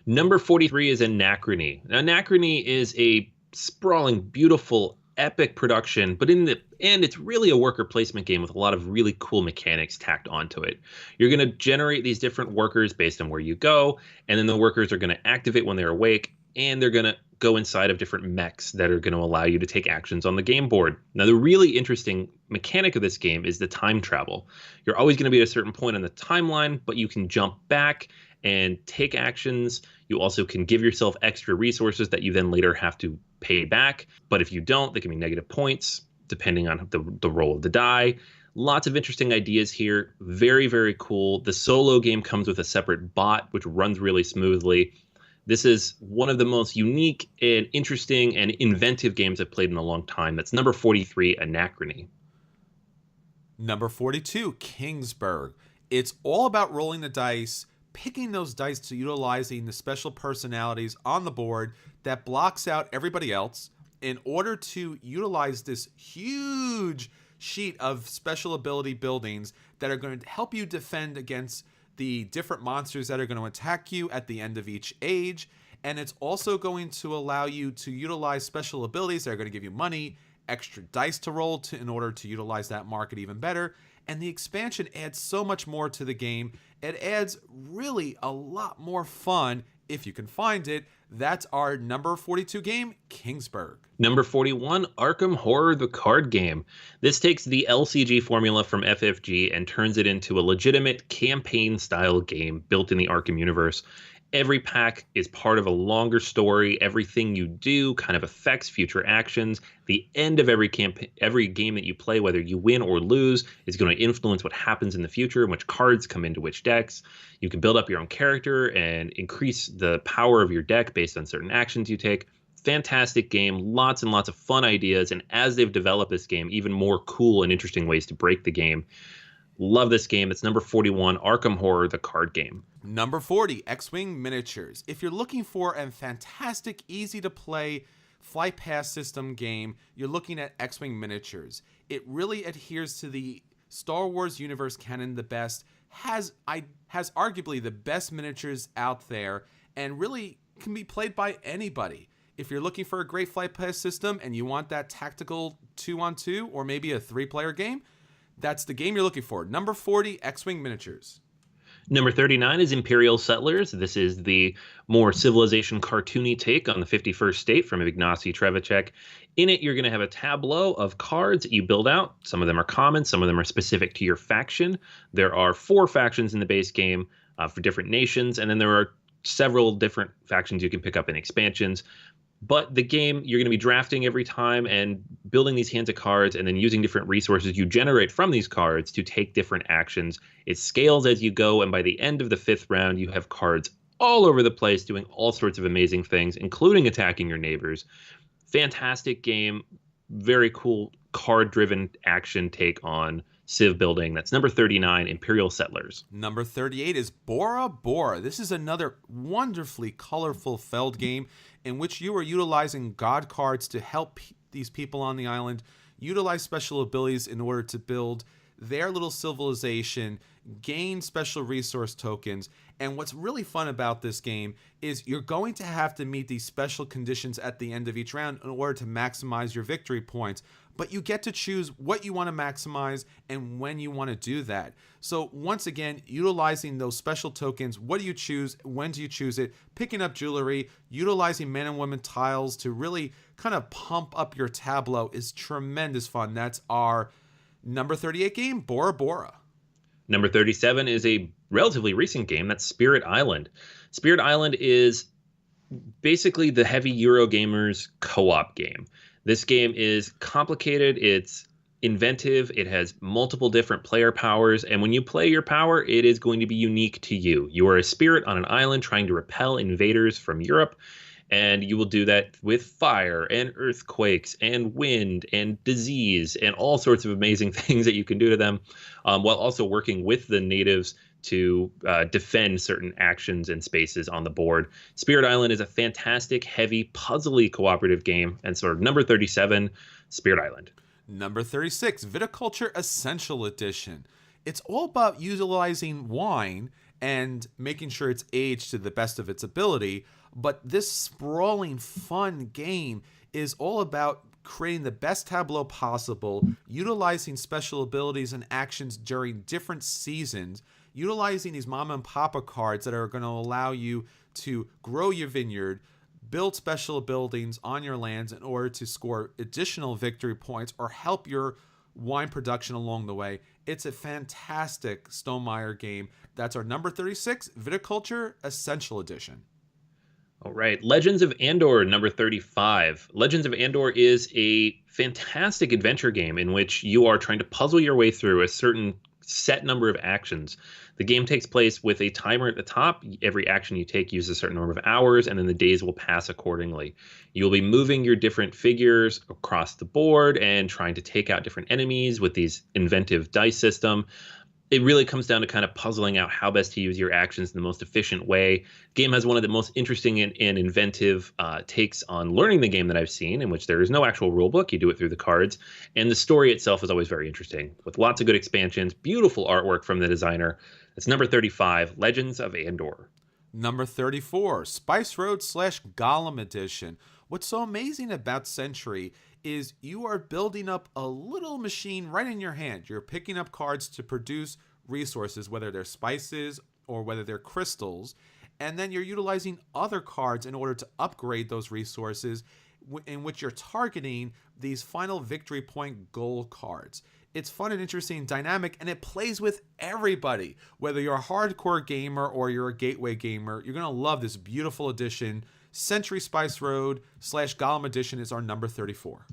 Number 43 is Anachrony. Now, Anachrony is a sprawling, beautiful, epic production, but in the end, it's really a worker placement game with a lot of really cool mechanics tacked onto it. You're going to generate these different workers based on where you go, and then the workers are going to activate when they're awake, and they're going to go inside of different mechs that are going to allow you to take actions on the game board. Now, the really interesting mechanic of this game is the time travel. You're always going to be at a certain point on the timeline, but you can jump back and take actions. You also can give yourself extra resources that you then later have to pay back. But if you don't, they can be negative points, depending on the roll of the die. Lots of interesting ideas here. Very, very cool. The solo game comes with a separate bot, which runs really smoothly. This is one of the most unique and interesting and inventive games I've played in a long time. That's number 43, Anachrony. Number 42, Kingsburg. It's all about rolling the dice, picking those dice to utilizing the special personalities on the board that blocks out everybody else in order to utilize this huge sheet of special ability buildings that are going to help you defend against the different monsters that are going to attack you at the end of each age. And it's also going to allow you to utilize special abilities that are going to give you money, extra dice to roll in order to utilize that market even better. And the expansion adds so much more to the game. It adds really a lot more fun if you can find it. That's our number 42 game, Kingsburg. Number 41, Arkham Horror, the card game. This takes the LCG formula from FFG and turns it into a legitimate campaign-style game built in the Arkham universe. Every pack is part of a longer story. Everything you do kind of affects future actions. The end of every game that you play, whether you win or lose, is going to influence what happens in the future and which cards come into which decks. You can build up your own character and increase the power of your deck based on certain actions you take. Fantastic game, lots and lots of fun ideas, and as they've developed this game, even more cool and interesting ways to break the game. Love this game. It's number 41, Arkham Horror, the card game. Number 40, X-Wing Miniatures. If you're looking for a fantastic, easy-to-play flight pass system game, you're looking at X-Wing Miniatures. It really adheres to the Star Wars universe canon the best, has arguably the best miniatures out there, and really can be played by anybody. If you're looking for a great flight pass system and you want that tactical 2-on-2 or maybe a 3-player game, that's the game you're looking for. Number 40, X-Wing Miniatures. Number 39 is Imperial Settlers. This is the more Civilization cartoony take on the 51st State from Ignacy Trzewiczek. In it, you're going to have a tableau of cards that you build out. Some of them are common. Some of them are specific to your faction. There are 4 factions in the base game for different nations, and then there are several different factions you can pick up in expansions. But the game, you're going to be drafting every time and building these hands of cards and then using different resources you generate from these cards to take different actions. It scales as you go, and by the end of the 5th round, you have cards all over the place doing all sorts of amazing things, including attacking your neighbors. Fantastic game, very cool card-driven action take on Civ building. That's number 39, Imperial Settlers. Number 38 is Bora Bora. This is another wonderfully colorful Feld game in which you are utilizing god cards to help these people on the island utilize special abilities in order to build their little civilization, gain special resource tokens. And what's really fun about this game is you're going to have to meet these special conditions at the end of each round in order to maximize your victory points. But you get to choose what you want to maximize and when you want to do that. So once again, utilizing those special tokens, what do you choose? When do you choose it? Picking up jewelry, utilizing men and women tiles to really kind of pump up your tableau is tremendous fun. That's our number 38 game, Bora Bora. Number 37 is a relatively recent game. That's Spirit Island. Spirit Island is basically the heavy Eurogamers co-op game. This game is complicated. It's inventive. It has multiple different player powers. And when you play your power, it is going to be unique to you. You are a spirit on an island trying to repel invaders from Europe. And you will do that with fire and earthquakes and wind and disease and all sorts of amazing things that you can do to them, while also working with the natives to defend certain actions and spaces on the board. Spirit Island is a fantastic, heavy, puzzly cooperative game. And sort of number 37, Spirit Island. Number 36, Viticulture Essential Edition. It's all about utilizing wine and making sure it's aged to the best of its ability. But this sprawling, fun game is all about creating the best tableau possible, utilizing special abilities and actions during different seasons, utilizing these mama and papa cards that are going to allow you to grow your vineyard, build special buildings on your lands in order to score additional victory points or help your wine production along the way. It's a fantastic Stonemaier game. That's our number 36, Viticulture Essential Edition. All right, Legends of Andor, number 35. Legends of Andor is a fantastic adventure game in which you are trying to puzzle your way through a certain set number of actions. The game takes place with a timer at the top. Every action you take uses a certain number of hours, and then the days will pass accordingly. You'll be moving your different figures across the board and trying to take out different enemies with these inventive dice system. It really comes down to kind of puzzling out how best to use your actions in the most efficient way. The game has one of the most interesting and inventive takes on learning the game that I've seen, in which there is no actual rule book. You do it through the cards. And the story itself is always very interesting, with lots of good expansions, beautiful artwork from the designer. It's number 35, Legends of Andor. Number 34, Spice Road / Gollum Edition. What's so amazing about Century is you are building up a little machine right in your hand. You're picking up cards to produce resources, whether they're spices or whether they're crystals, and then you're utilizing other cards in order to upgrade those resources, in which you're targeting these final victory point goal cards. It's fun and interesting and dynamic, and it plays with everybody. Whether you're a hardcore gamer or you're a gateway gamer, you're going to love this beautiful edition. Century Spice Road / Gollum Edition is our number 34.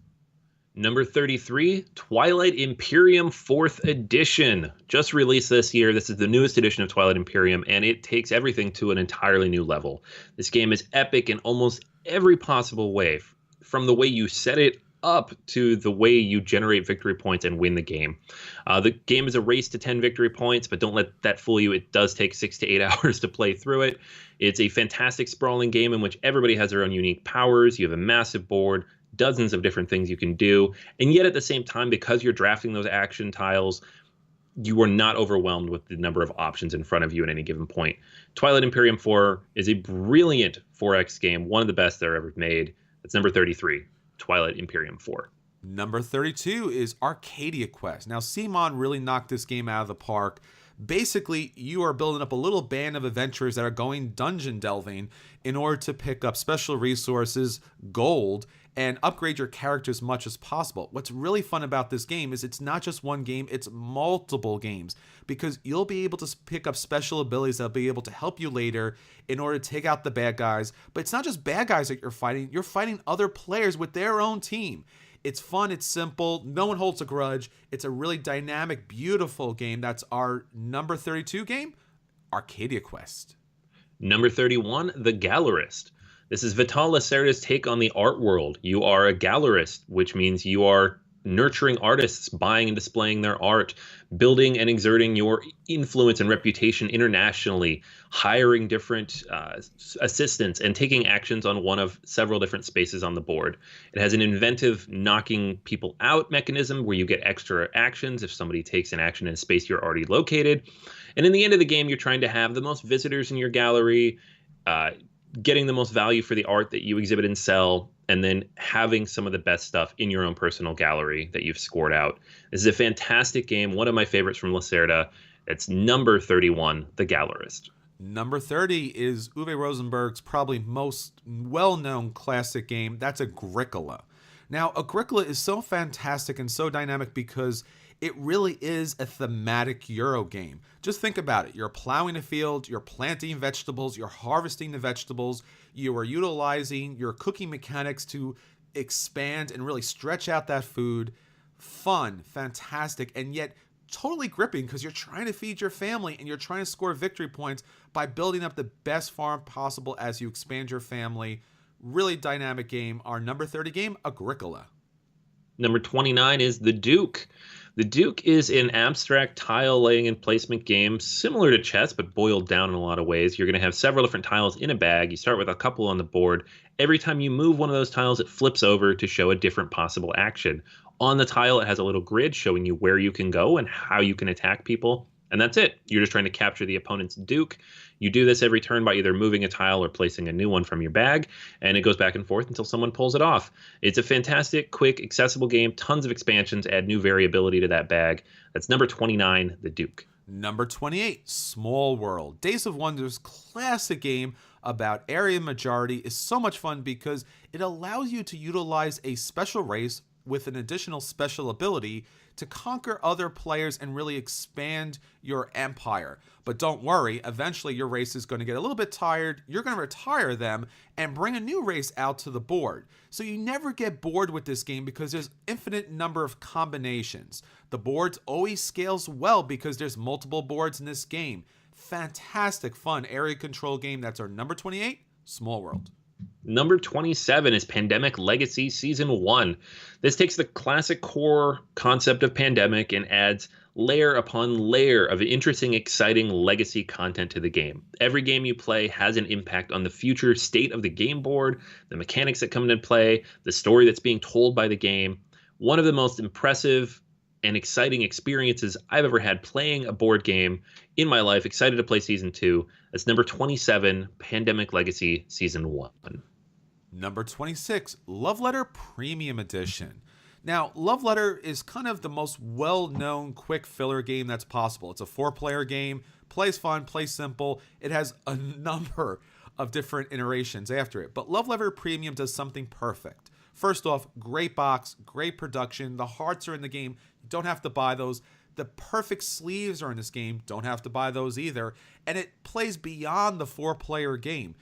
Number 33, Twilight Imperium 4th Edition. Just released this year. This is the newest edition of Twilight Imperium, and it takes everything to an entirely new level. This game is epic in almost every possible way, from the way you set it up to the way you generate victory points and win the game. The game is a race to 10 victory points, but don't let that fool you. It does take 6 to 8 hours to play through it. It's a fantastic sprawling game in which everybody has their own unique powers. You have a massive board, dozens of different things you can do. And yet at the same time, because you're drafting those action tiles, you are not overwhelmed with the number of options in front of you at any given point. Twilight Imperium 4 is a brilliant 4X game, one of the best they're ever made. It's number 33. Twilight Imperium 4. Number 32 is Arcadia Quest. Now, Simon really knocked this game out of the park. Basically, you are building up a little band of adventurers that are going dungeon delving in order to pick up special resources, gold, and upgrade your character as much as possible. What's really fun about this game is it's not just one game, it's multiple games, because you'll be able to pick up special abilities that'll be able to help you later in order to take out the bad guys. But it's not just bad guys that you're fighting other players with their own team. It's fun, it's simple, no one holds a grudge. It's a really dynamic, beautiful game. That's our number 32 game, Arcadia Quest. Number 31, The Gallerist. This is Vital Lacerda's take on the art world. You are a gallerist, which means you are nurturing artists, buying and displaying their art, building and exerting your influence and reputation internationally, hiring different assistants, and taking actions on one of several different spaces on the board. It has an inventive knocking people out mechanism where you get extra actions if somebody takes an action in a space you're already located. And in the end of the game, you're trying to have the most visitors in your gallery, getting the most value for the art that you exhibit and sell, and then having some of the best stuff in your own personal gallery that you've scored out. This is a fantastic game, one of my favorites from Lacerda. It's number 31, The Gallerist. Number 30 is Uwe Rosenberg's probably most well-known classic game. That's Agricola. Now, Agricola is so fantastic and so dynamic because it really is a thematic Euro game. Just think about it. You're plowing a field, you're planting vegetables, you're harvesting the vegetables, you are utilizing your cooking mechanics to expand and really stretch out that food. Fun, fantastic, and yet totally gripping because you're trying to feed your family and you're trying to score victory points by building up the best farm possible as you expand your family. Really dynamic game. Our number 30 game, Agricola. Number 29 is The Duke. The Duke is an abstract tile laying and placement game similar to chess, but boiled down in a lot of ways. You're going to have several different tiles in a bag. You start with a couple on the board. Every time you move one of those tiles, it flips over to show a different possible action. On the tile, it has a little grid showing you where you can go and how you can attack people. And that's it. You're just trying to capture the opponent's Duke. You do this every turn by either moving a tile or placing a new one from your bag, and it goes back and forth until someone pulls it off. It's a fantastic, quick, accessible game. Tons of expansions add new variability to that bag. That's number 29, The Duke. Number 28, Small World. Days of Wonder's classic game about area majority is so much fun because it allows you to utilize a special race with an additional special ability to conquer other players and really expand your empire. But don't worry, eventually your race is going to get a little bit tired, you're going to retire them, and bring a new race out to the board. So you never get bored with this game because there's infinite number of combinations. The boards always scales well because there's multiple boards in this game. Fantastic fun area control game. That's our number 28, Small World. Number 27 is Pandemic Legacy Season 1. This takes the classic core concept of Pandemic and adds layer upon layer of interesting, exciting legacy content to the game. Every game you play has an impact on the future state of the game board, the mechanics that come into play, the story that's being told by the game. One of the most impressive and exciting experiences I've ever had playing a board game in my life. Excited to play Season 2. That's number 27, Pandemic Legacy Season 1. Number 26, Love Letter Premium Edition. Now, Love Letter is kind of the most well-known quick filler game that's possible. It's a 4-player game, plays fun, plays simple. It has a number of different iterations after it. But Love Letter Premium does something perfect. First off, great box, great production. The hearts are in the game. You don't have to buy those. The perfect sleeves are in this game. Don't have to buy those either. And it plays beyond the 4-player game.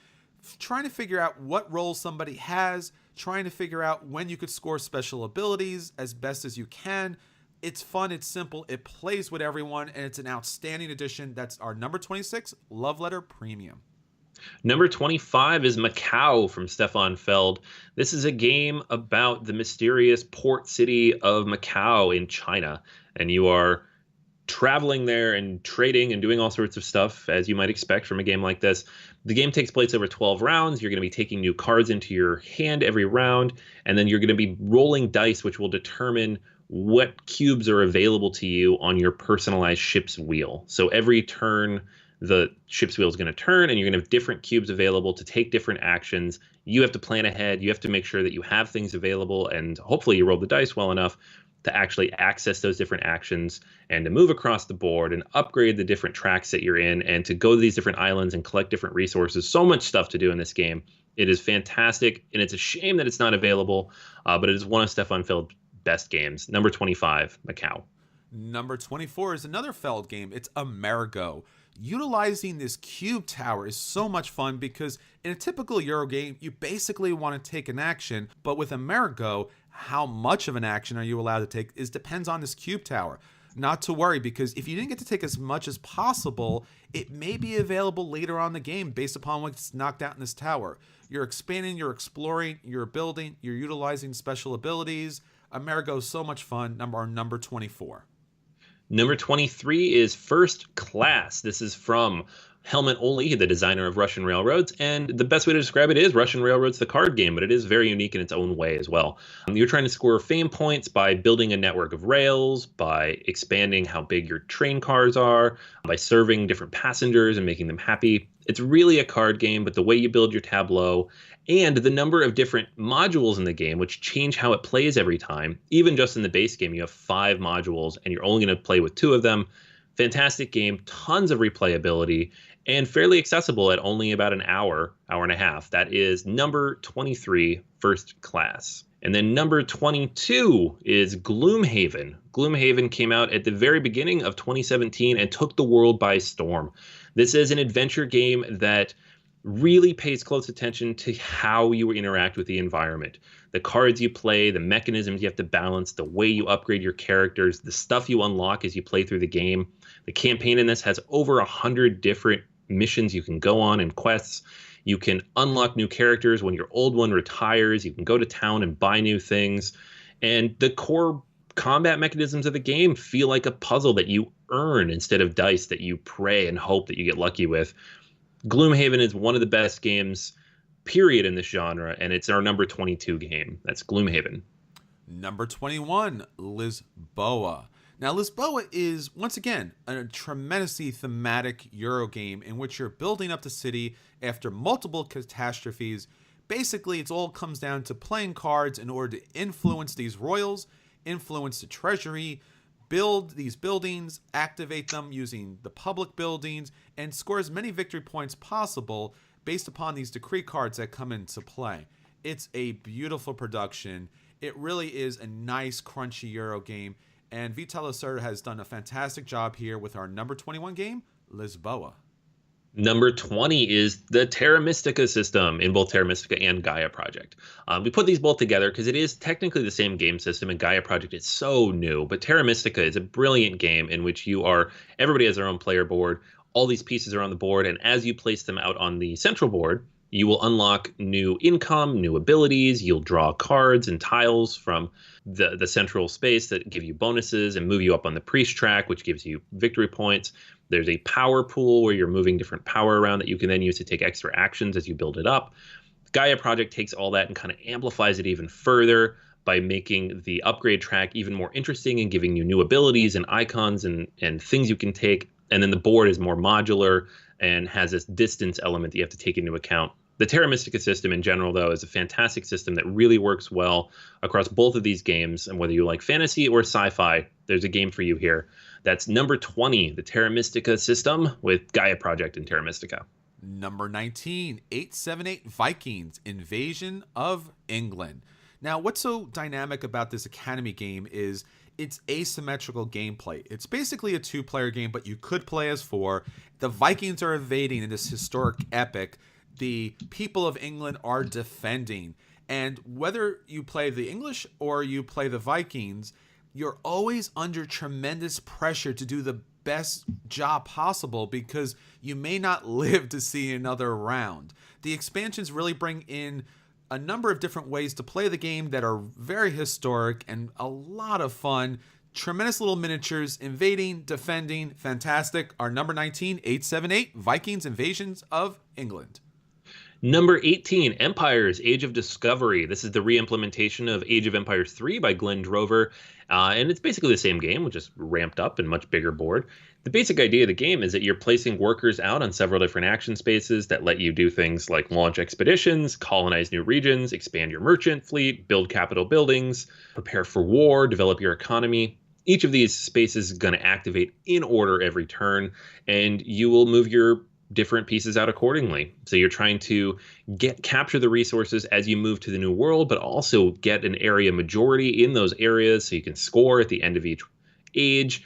Trying to figure out what role somebody has, trying to figure out when you could score special abilities as best as you can. It's fun, it's simple, it plays with everyone, and it's an outstanding addition. That's our number 26, Love Letter Premium. Number 25 is Macau from Stefan Feld. This is a game about the mysterious port city of Macau in China, and you are traveling there and trading and doing all sorts of stuff, as you might expect from a game like this. The game takes place over 12 rounds. You're going to be taking new cards into your hand every round, and then you're going to be rolling dice, which will determine what cubes are available to you on your personalized ship's wheel. So every turn, the ship's wheel is going to turn, and you're going to have different cubes available to take different actions. You have to plan ahead. You have to make sure that you have things available, and hopefully you roll the dice well enough to actually access those different actions and to move across the board and upgrade the different tracks that you're in and to go to these different islands and collect different resources. So much stuff to do in this game. It is fantastic, and it's a shame that it's not available, but it is one of Stefan Feld's best games. Number 25, Macau. Number 24 is another Feld game. It's Amerigo. Utilizing this cube tower is so much fun because in a typical Euro game, you basically want to take an action, but with Amerigo, how much of an action are you allowed to take depends on this cube tower. Not to worry, because if you didn't get to take as much as possible, it may be available later on in the game based upon what's knocked out in this tower. You're expanding, you're exploring, you're building, you're utilizing special abilities. Amerigo is so much fun. Number 24. Number 23 is First Class. This is from Helmut Oli, the designer of Russian Railroads, and the best way to describe it is Russian Railroads, the card game, but it is very unique in its own way as well. You're trying to score fame points by building a network of rails, by expanding how big your train cars are, by serving different passengers and making them happy. It's really a card game, but the way you build your tableau and the number of different modules in the game, which change how it plays every time. Even just in the base game, you have 5 modules, and you're only going to play with 2 of them. Fantastic game, tons of replayability, and fairly accessible at only about an hour and a half. That is number 23, First Class. And then number 22 is Gloomhaven. Gloomhaven came out at the very beginning of 2017 and took the world by storm. This is an adventure game that really pays close attention to how you interact with the environment. The cards you play, the mechanisms you have to balance, the way you upgrade your characters, the stuff you unlock as you play through the game. The campaign in this has over 100 different missions you can go on and quests. You can unlock new characters when your old one retires. You can go to town and buy new things. And the core combat mechanisms of the game feel like a puzzle that you earn instead of dice that you pray and hope that you get lucky with. Gloomhaven is one of the best games, period, in this genre, and it's our number 22 game. That's Gloomhaven. Number 21, Lisboa. Now, Lisboa is, once again, a tremendously thematic Euro game in which you're building up the city after multiple catastrophes. Basically, it all comes down to playing cards in order to influence these royals, influence the treasury, build these buildings, activate them using the public buildings, and score as many victory points possible based upon these decree cards that come into play. It's a beautiful production. It really is a nice, crunchy Euro game, and Vital Lacerda has done a fantastic job here with our number 21 game, Lisboa. Number 20 is the Terra Mystica system in both Terra Mystica and Gaia Project. We put these both together because it is technically the same game system, and Gaia Project is so new. But Terra Mystica is a brilliant game in which everybody has their own player board. All these pieces are on the board, and as you place them out on the central board, you will unlock new income, new abilities. You'll draw cards and tiles from the central space that give you bonuses and move you up on the priest track, which gives you victory points. There's a power pool where you're moving different power around that you can then use to take extra actions as you build it up. Gaia Project takes all that and kind of amplifies it even further by making the upgrade track even more interesting and giving you new abilities and icons and things you can take. And then the board is more modular and has this distance element that you have to take into account. The Terra Mystica system in general, though, is a fantastic system that really works well across both of these games. And whether you like fantasy or sci-fi, there's a game for you here. That's number 20, the Terra Mystica system with Gaia Project and Terra Mystica. Number 19, 878 Vikings, Invasion of England. Now, what's so dynamic about this Academy game is it's asymmetrical gameplay. It's basically a two-player game, but you could play as four. The Vikings are invading in this historic epic. The people of England are defending. And whether you play the English or you play the Vikings, you're always under tremendous pressure to do the best job possible because you may not live to see another round. The expansions really bring in a number of different ways to play the game that are very historic and a lot of fun. Tremendous little miniatures, invading, defending, fantastic. Our number 19, 878 Vikings, Invasions of England. Number 18, Empires, Age of Discovery. This is the re-implementation of Age of Empires 3 by Glenn Drover. And it's basically the same game, which is ramped up and much bigger board. The basic idea of the game is that you're placing workers out on several different action spaces that let you do things like launch expeditions, colonize new regions, expand your merchant fleet, build capital buildings, prepare for war, develop your economy. Each of these spaces is going to activate in order every turn, and you will move your different pieces out accordingly. So you're trying to capture the resources as you move to the new world, but also get an area majority in those areas so you can score at the end of each age,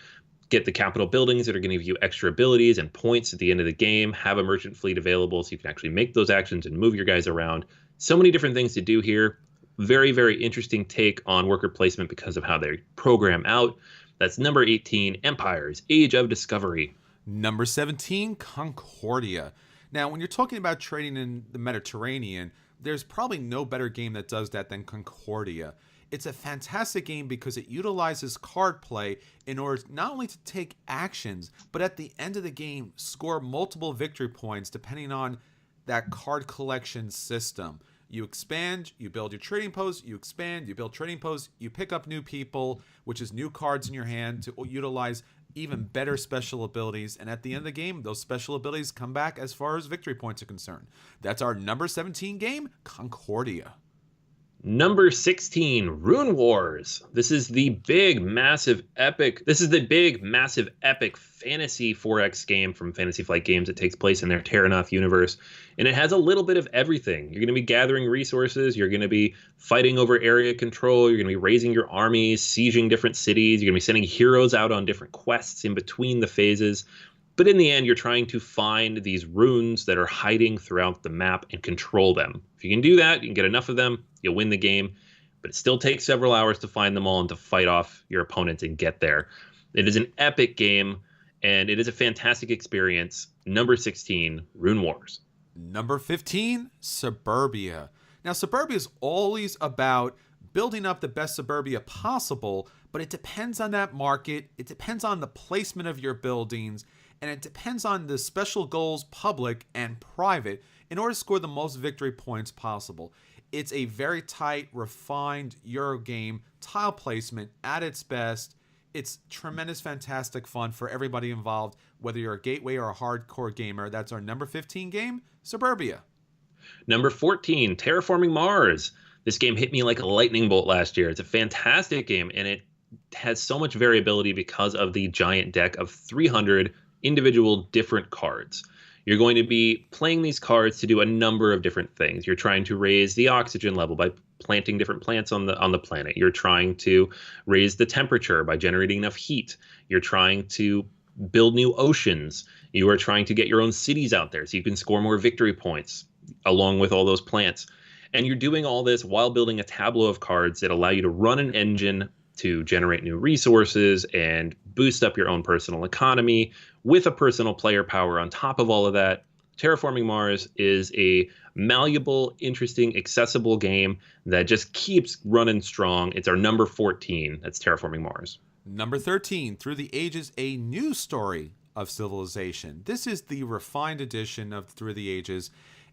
get the capital buildings that are going to give you extra abilities and points at the end of the game, have a merchant fleet available so you can actually make those actions and move your guys around. So many different things to do here. Very, very interesting take on worker placement because of how they program out. That's number 18, Empires, Age of Discovery. Number 17, Concordia. Now, when you're talking about trading in the Mediterranean, there's probably no better game that does that than Concordia. It's a fantastic game because it utilizes card play in order not only to take actions, but at the end of the game, score multiple victory points depending on that card collection system. You expand, you build your trading posts, you expand, you build trading posts, you pick up new people, which is new cards in your hand to utilize even better special abilities. And at the end of the game, those special abilities come back as far as victory points are concerned. That's our number 17 game, Concordia. Number 16, Rune Wars. This is the big, massive, epic fantasy 4X game from Fantasy Flight Games that takes place in their Terranoth universe. And it has a little bit of everything. You're going to be gathering resources. You're going to be fighting over area control. You're going to be raising your armies, sieging different cities. You're going to be sending heroes out on different quests in between the phases. But in the end, you're trying to find these runes that are hiding throughout the map and control them. If you can do that, you can get enough of them, you'll win the game. But it still takes several hours to find them all and to fight off your opponents and get there. It is an epic game, and it is a fantastic experience. Number 16, Rune Wars. Number 15, Suburbia. Now, Suburbia is always about building up the best suburbia possible, but it depends on that market, it depends on the placement of your buildings, and it depends on the special goals, public and private, in order to score the most victory points possible. It's a very tight, refined Euro game, tile placement at its best. It's tremendous, fantastic fun for everybody involved, whether you're a gateway or a hardcore gamer. That's our number 15 game, Suburbia. Number 14, Terraforming Mars. This game hit me like a lightning bolt last year. It's a fantastic game, and it has so much variability because of the giant deck of 300 individual different cards. You're going to be playing these cards to do a number of different things. You're trying to raise the oxygen level by planting different plants on the planet. You're trying to raise the temperature by generating enough heat. You're trying to build new oceans. You are trying to get your own cities out there so you can score more victory points along with all those plants. And you're doing all this while building a tableau of cards that allow you to run an engine to generate new resources and boost up your own personal economy with a personal player power on top of all of that. Terraforming Mars is a malleable, interesting, accessible game that just keeps running strong. It's our number 14. That's Terraforming Mars. Number 13, Through the Ages, a new story of civilization. This is the refined edition of Through the Ages,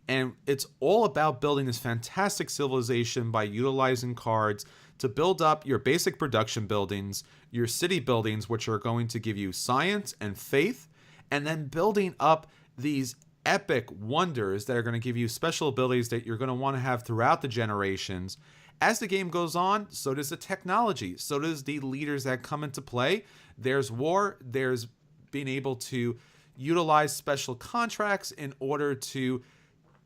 and it's all about building this fantastic civilization by utilizing cards to build up your basic production buildings, your city buildings, which are going to give you science and faith, and then building up these epic wonders that are going to give you special abilities that you're going to want to have throughout the generations. As the game goes on, so does the technology, so does the leaders that come into play. There's war, there's being able to utilize special contracts in order to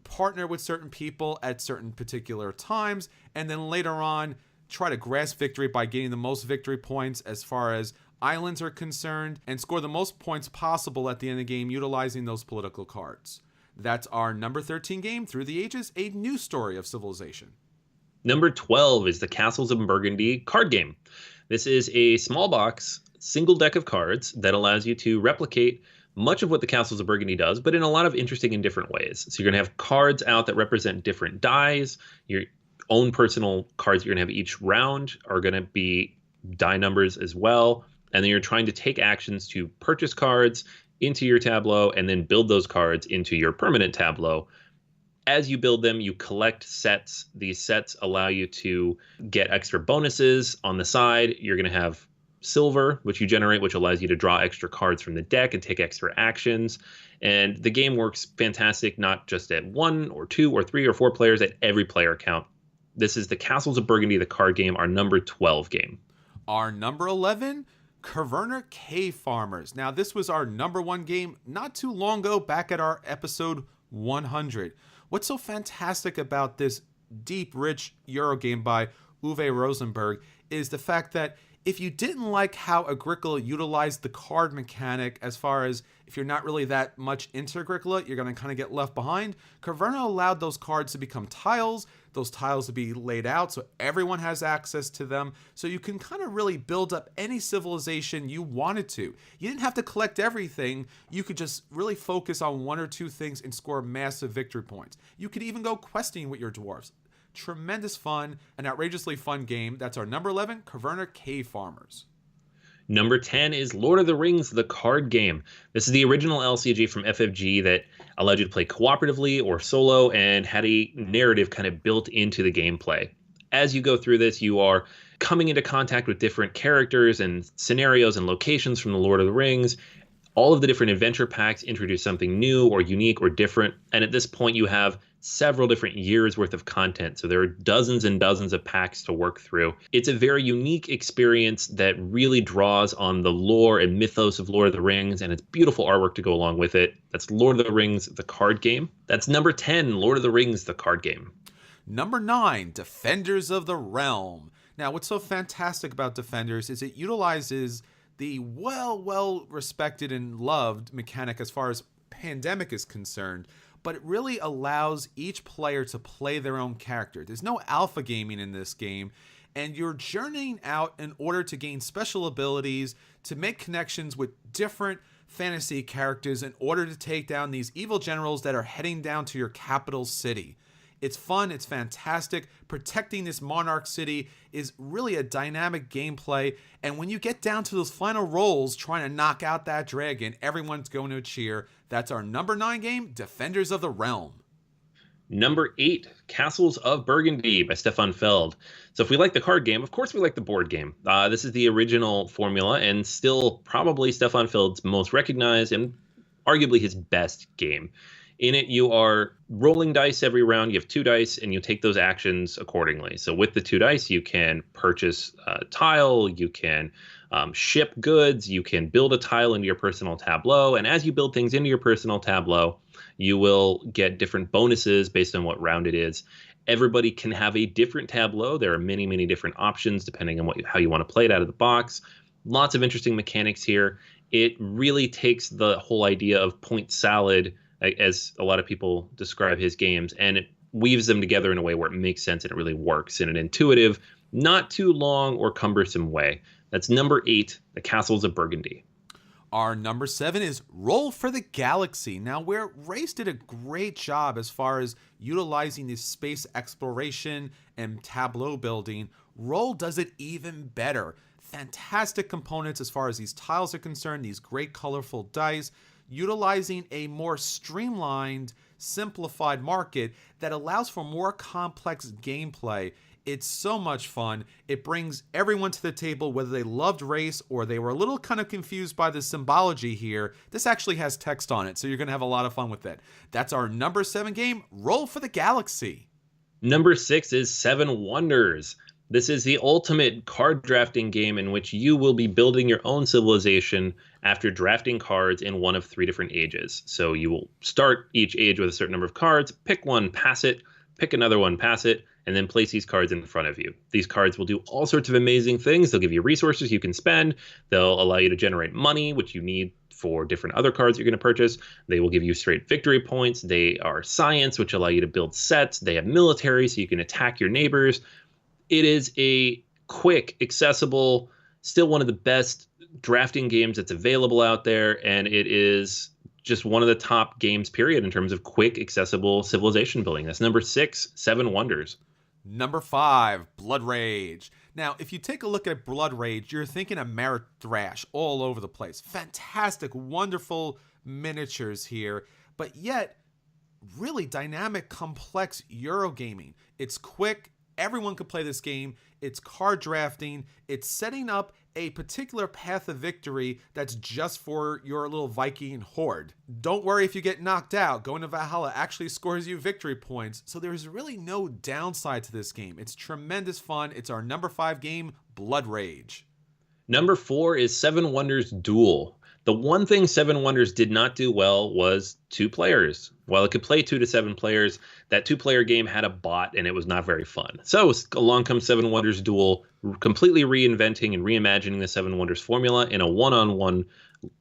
partner with certain people at certain particular times, and then later on try to grasp victory by getting the most victory points as far as islands are concerned, and score the most points possible at the end of the game utilizing those political cards. That's our number 13 game, Through the Ages, a new story of civilization. Number 12 is the Castles of Burgundy card game. This is a small box, single deck of cards that allows you to replicate much of what the Castles of Burgundy does, but in a lot of interesting and different ways. So you're going to have cards out that represent different dies. Your own personal cards you're going to have each round are going to be die numbers as well. And then you're trying to take actions to purchase cards into your tableau and then build those cards into your permanent tableau. As you build them, you collect sets. These sets allow you to get extra bonuses on the side. You're going to have silver, which you generate, which allows you to draw extra cards from the deck and take extra actions. And the game works fantastic, not just at 1 or 2 or 3 or 4 players, at every player count. This is the Castles of Burgundy, the card game, our number 12 game. Our number 11, Caverna Cave Farmers. Now, this was our number 1 game not too long ago, back at our episode 100. What's so fantastic about this deep, rich Euro game by Uwe Rosenberg is the fact that if you didn't like how Agricola utilized the card mechanic, as far as if you're not really that much into Agricola, you're going to kind of get left behind, Caverna allowed those cards to become tiles, those tiles to be laid out so everyone has access to them, so you can kind of really build up any civilization you wanted to. You didn't have to collect everything. You could just really focus on 1 or 2 things and score massive victory points. You could even go questing with your dwarves. Tremendous fun, an outrageously fun game. That's our number 11, Caverna Cave Farmers. Number 10 is Lord of the Rings, the card game. This is the original LCG from FFG that allowed you to play cooperatively or solo and had a narrative kind of built into the gameplay. As you go through this, you are coming into contact with different characters and scenarios and locations from the Lord of the Rings. All of the different adventure packs introduce something new or unique or different. And at this point, you have several different years worth of content. So there are dozens and dozens of packs to work through. It's a very unique experience that really draws on the lore and mythos of Lord of the Rings, and it's beautiful artwork to go along with it. That's Lord of the Rings, the card game. That's number 10, Lord of the Rings, the card game. Number 9, Defenders of the Realm. Now, what's so fantastic about Defenders is it utilizes the well respected and loved mechanic as far as Pandemic is concerned, but it really allows each player to play their own character. There's no alpha gaming in this game, and you're journeying out in order to gain special abilities, to make connections with different fantasy characters in order to take down these evil generals that are heading down to your capital city. It's fun, it's fantastic. Protecting this monarch city is really a dynamic gameplay, and when you get down to those final rolls trying to knock out that dragon, everyone's going to cheer. That's our number 9 game, Defenders of the Realm. Number 8, Castles of Burgundy by Stefan Feld. So if we like the card game, of course we like the board game. This is the original formula and still probably Stefan Feld's most recognized and arguably his best game. In it, you are rolling dice every round. You have 2 dice, and you take those actions accordingly. So with the 2 dice, you can purchase a tile, you can ship goods, you can build a tile into your personal tableau. And as you build things into your personal tableau, you will get different bonuses based on what round it is. Everybody can have a different tableau. There are many, many different options depending on how you want to play it out of the box. Lots of interesting mechanics here. It really takes the whole idea of point salad, as a lot of people describe his games, and it weaves them together in a way where it makes sense and it really works in an intuitive, not too long or cumbersome way. That's number 8, the Castles of Burgundy. Our number 7 is Roll for the Galaxy. Now, where Race did a great job as far as utilizing this space exploration and tableau building, Roll does it even better. Fantastic components as far as these tiles are concerned, these great colorful dice, utilizing a more streamlined, simplified market that allows for more complex gameplay. It's so much fun. It brings everyone to the table, whether they loved Race or they were a little kind of confused by the symbology here. This actually has text on it, so you're going to have a lot of fun with it. That's our number 7 game, Roll for the Galaxy. Number 6 is Seven Wonders. This is the ultimate card drafting game in which you will be building your own civilization after drafting cards in one of 3 different ages. So you will start each age with a certain number of cards, pick one, pass it, pick another one, pass it, and then place these cards in front of you. These cards will do all sorts of amazing things. They'll give you resources you can spend. They'll allow you to generate money, which you need for different other cards you're going to purchase. They will give you straight victory points. They are science, which allow you to build sets. They have military, so you can attack your neighbors. It is a quick, accessible, still one of the best drafting games that's available out there, and it is just one of the top games, period, in terms of quick, accessible civilization building. That's number 6, Seven Wonders. Number 5, Blood Rage. Now, if you take a look at Blood Rage, you're thinking of Merit Thrash all over the place. Fantastic, wonderful miniatures here, but yet really dynamic, complex Eurogaming. It's quick. Everyone could play this game. It's card drafting. It's setting up a particular path of victory that's just for your little Viking horde. Don't worry if you get knocked out. Going to Valhalla actually scores you victory points. So there's really no downside to this game. It's tremendous fun. It's our number 5 game, Blood Rage. Number 4 is Seven Wonders Duel. The one thing Seven Wonders did not do well was 2 players. While it could play 2 to 7 players, that 2-player game had a bot, and it was not very fun. So along comes Seven Wonders Duel, completely reinventing and reimagining the Seven Wonders formula in a one-on-one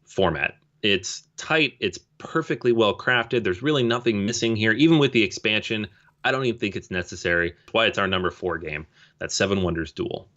format. It's tight. It's perfectly well crafted. There's really nothing missing here. Even with the expansion, I don't even think it's necessary. That's why it's our number 4 game. That's Seven Wonders Duel.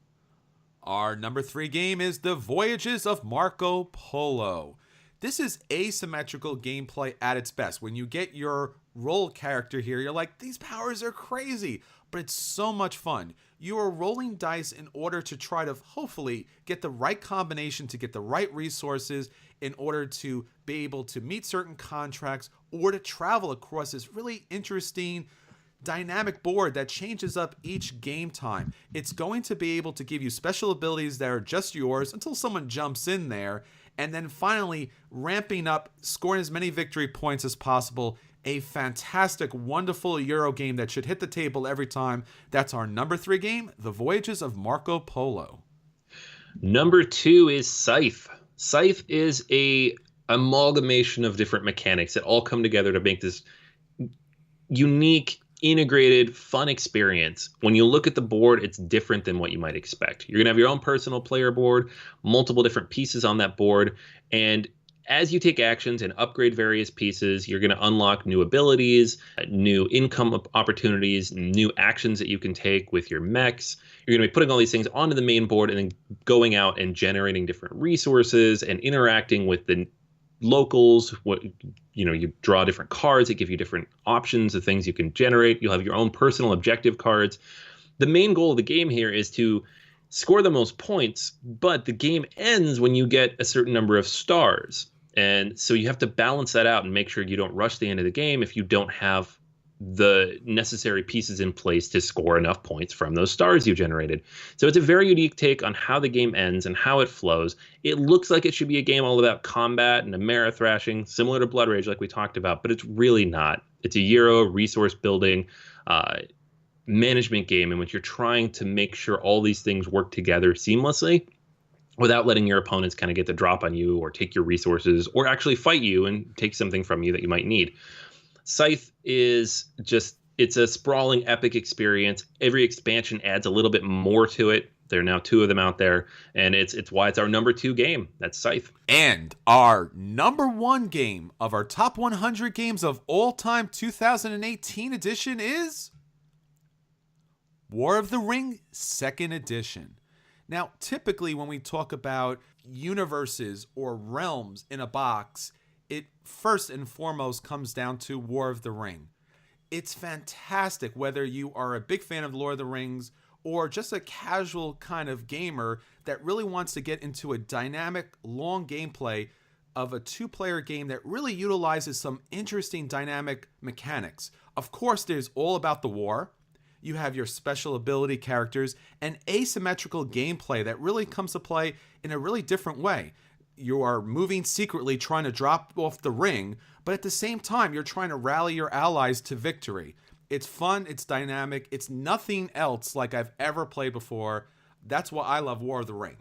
Our number 3 game is The Voyages of Marco Polo. This is asymmetrical gameplay at its best. When you get your role character here, you're like, these powers are crazy, but it's so much fun. You are rolling dice in order to try to hopefully get the right combination to get the right resources in order to be able to meet certain contracts or to travel across this really interesting dynamic board that changes up each game time. It's going to be able to give you special abilities that are just yours until someone jumps in there, and then finally ramping up, scoring as many victory points as possible. A fantastic, wonderful Euro game that should hit the table every time. That's our number 3 game, The Voyages of Marco Polo. Number 2 is Scythe. Scythe is a amalgamation of different mechanics that all come together to make this unique, integrated, fun experience. When you look at the board, it's different than what you might expect. You're going to have your own personal player board, multiple different pieces on that board, and as you take actions and upgrade various pieces, you're going to unlock new abilities, new income opportunities, new actions that you can take with your mechs. You're going to be putting all these things onto the main board and then going out and generating different resources and interacting with the locals. What you draw different cards that give you different options of things you can generate. You'll have your own personal objective cards. The main goal of the game here is to score the most points, but the game ends when you get a certain number of stars. And so you have to balance that out and make sure you don't rush the end of the game if you don't have the necessary pieces in place to score enough points from those stars you generated. So it's a very unique take on how the game ends and how it flows. It looks like it should be a game all about combat and Amerithrashing, similar to Blood Rage like we talked about, but it's really not. It's a Euro resource building management game in which you're trying to make sure all these things work together seamlessly without letting your opponents kind of get the drop on you or take your resources or actually fight you and take something from you that you might need. Scythe is it's a sprawling epic experience. Every expansion adds a little bit more to it. There are now 2 of them out there, and it's why it's our number 2 game. That's Scythe. And our number 1 game of our top 100 games of all time 2018 edition is War of the Ring 2nd Edition. Now, typically when we talk about universes or realms in a box, it first and foremost comes down to War of the Ring. It's fantastic whether you are a big fan of Lord of the Rings or just a casual kind of gamer that really wants to get into a dynamic, long gameplay of a 2-player game that really utilizes some interesting dynamic mechanics. Of course, there's all about the war. You have your special ability characters and asymmetrical gameplay that really comes to play in a really different way. You are moving secretly trying to drop off the ring, but at the same time, you're trying to rally your allies to victory. It's fun, it's dynamic, it's nothing else like I've ever played before. That's why I love War of the Ring.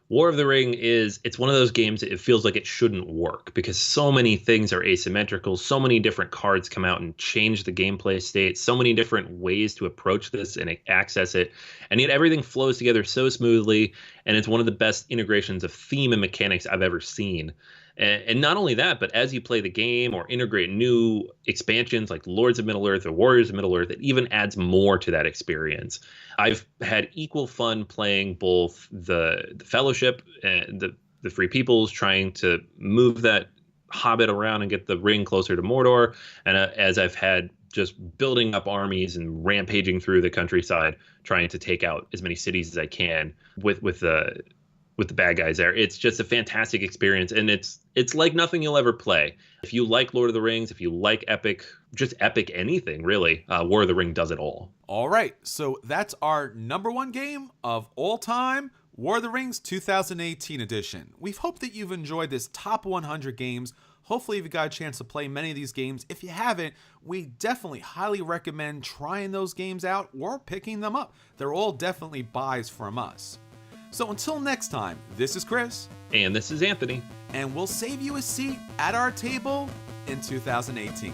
War of the Ring it's one of those games that it feels like it shouldn't work because so many things are asymmetrical, so many different cards come out and change the gameplay state, so many different ways to approach this and access it, and yet everything flows together so smoothly, and it's one of the best integrations of theme and mechanics I've ever seen. And not only that, but as you play the game or integrate new expansions like Lords of Middle-earth or Warriors of Middle-earth, it even adds more to that experience. I've had equal fun playing both the Fellowship and the Free Peoples, trying to move that hobbit around and get the ring closer to Mordor, and as I've had just building up armies and rampaging through the countryside, trying to take out as many cities as I can with the bad guys there. It's just a fantastic experience, and it's like nothing you'll ever play. If you like Lord of the Rings, if you like epic anything, really, War of the Ring does it all. All right, so that's our number 1 game of all time, War of the Rings 2018 edition. We hope that you've enjoyed this top 100 games. Hopefully you've got a chance to play many of these games. If you haven't, we definitely highly recommend trying those games out or picking them up. They're all definitely buys from us. So until next time, this is Chris. And this is Anthony. And we'll save you a seat at our table in 2018.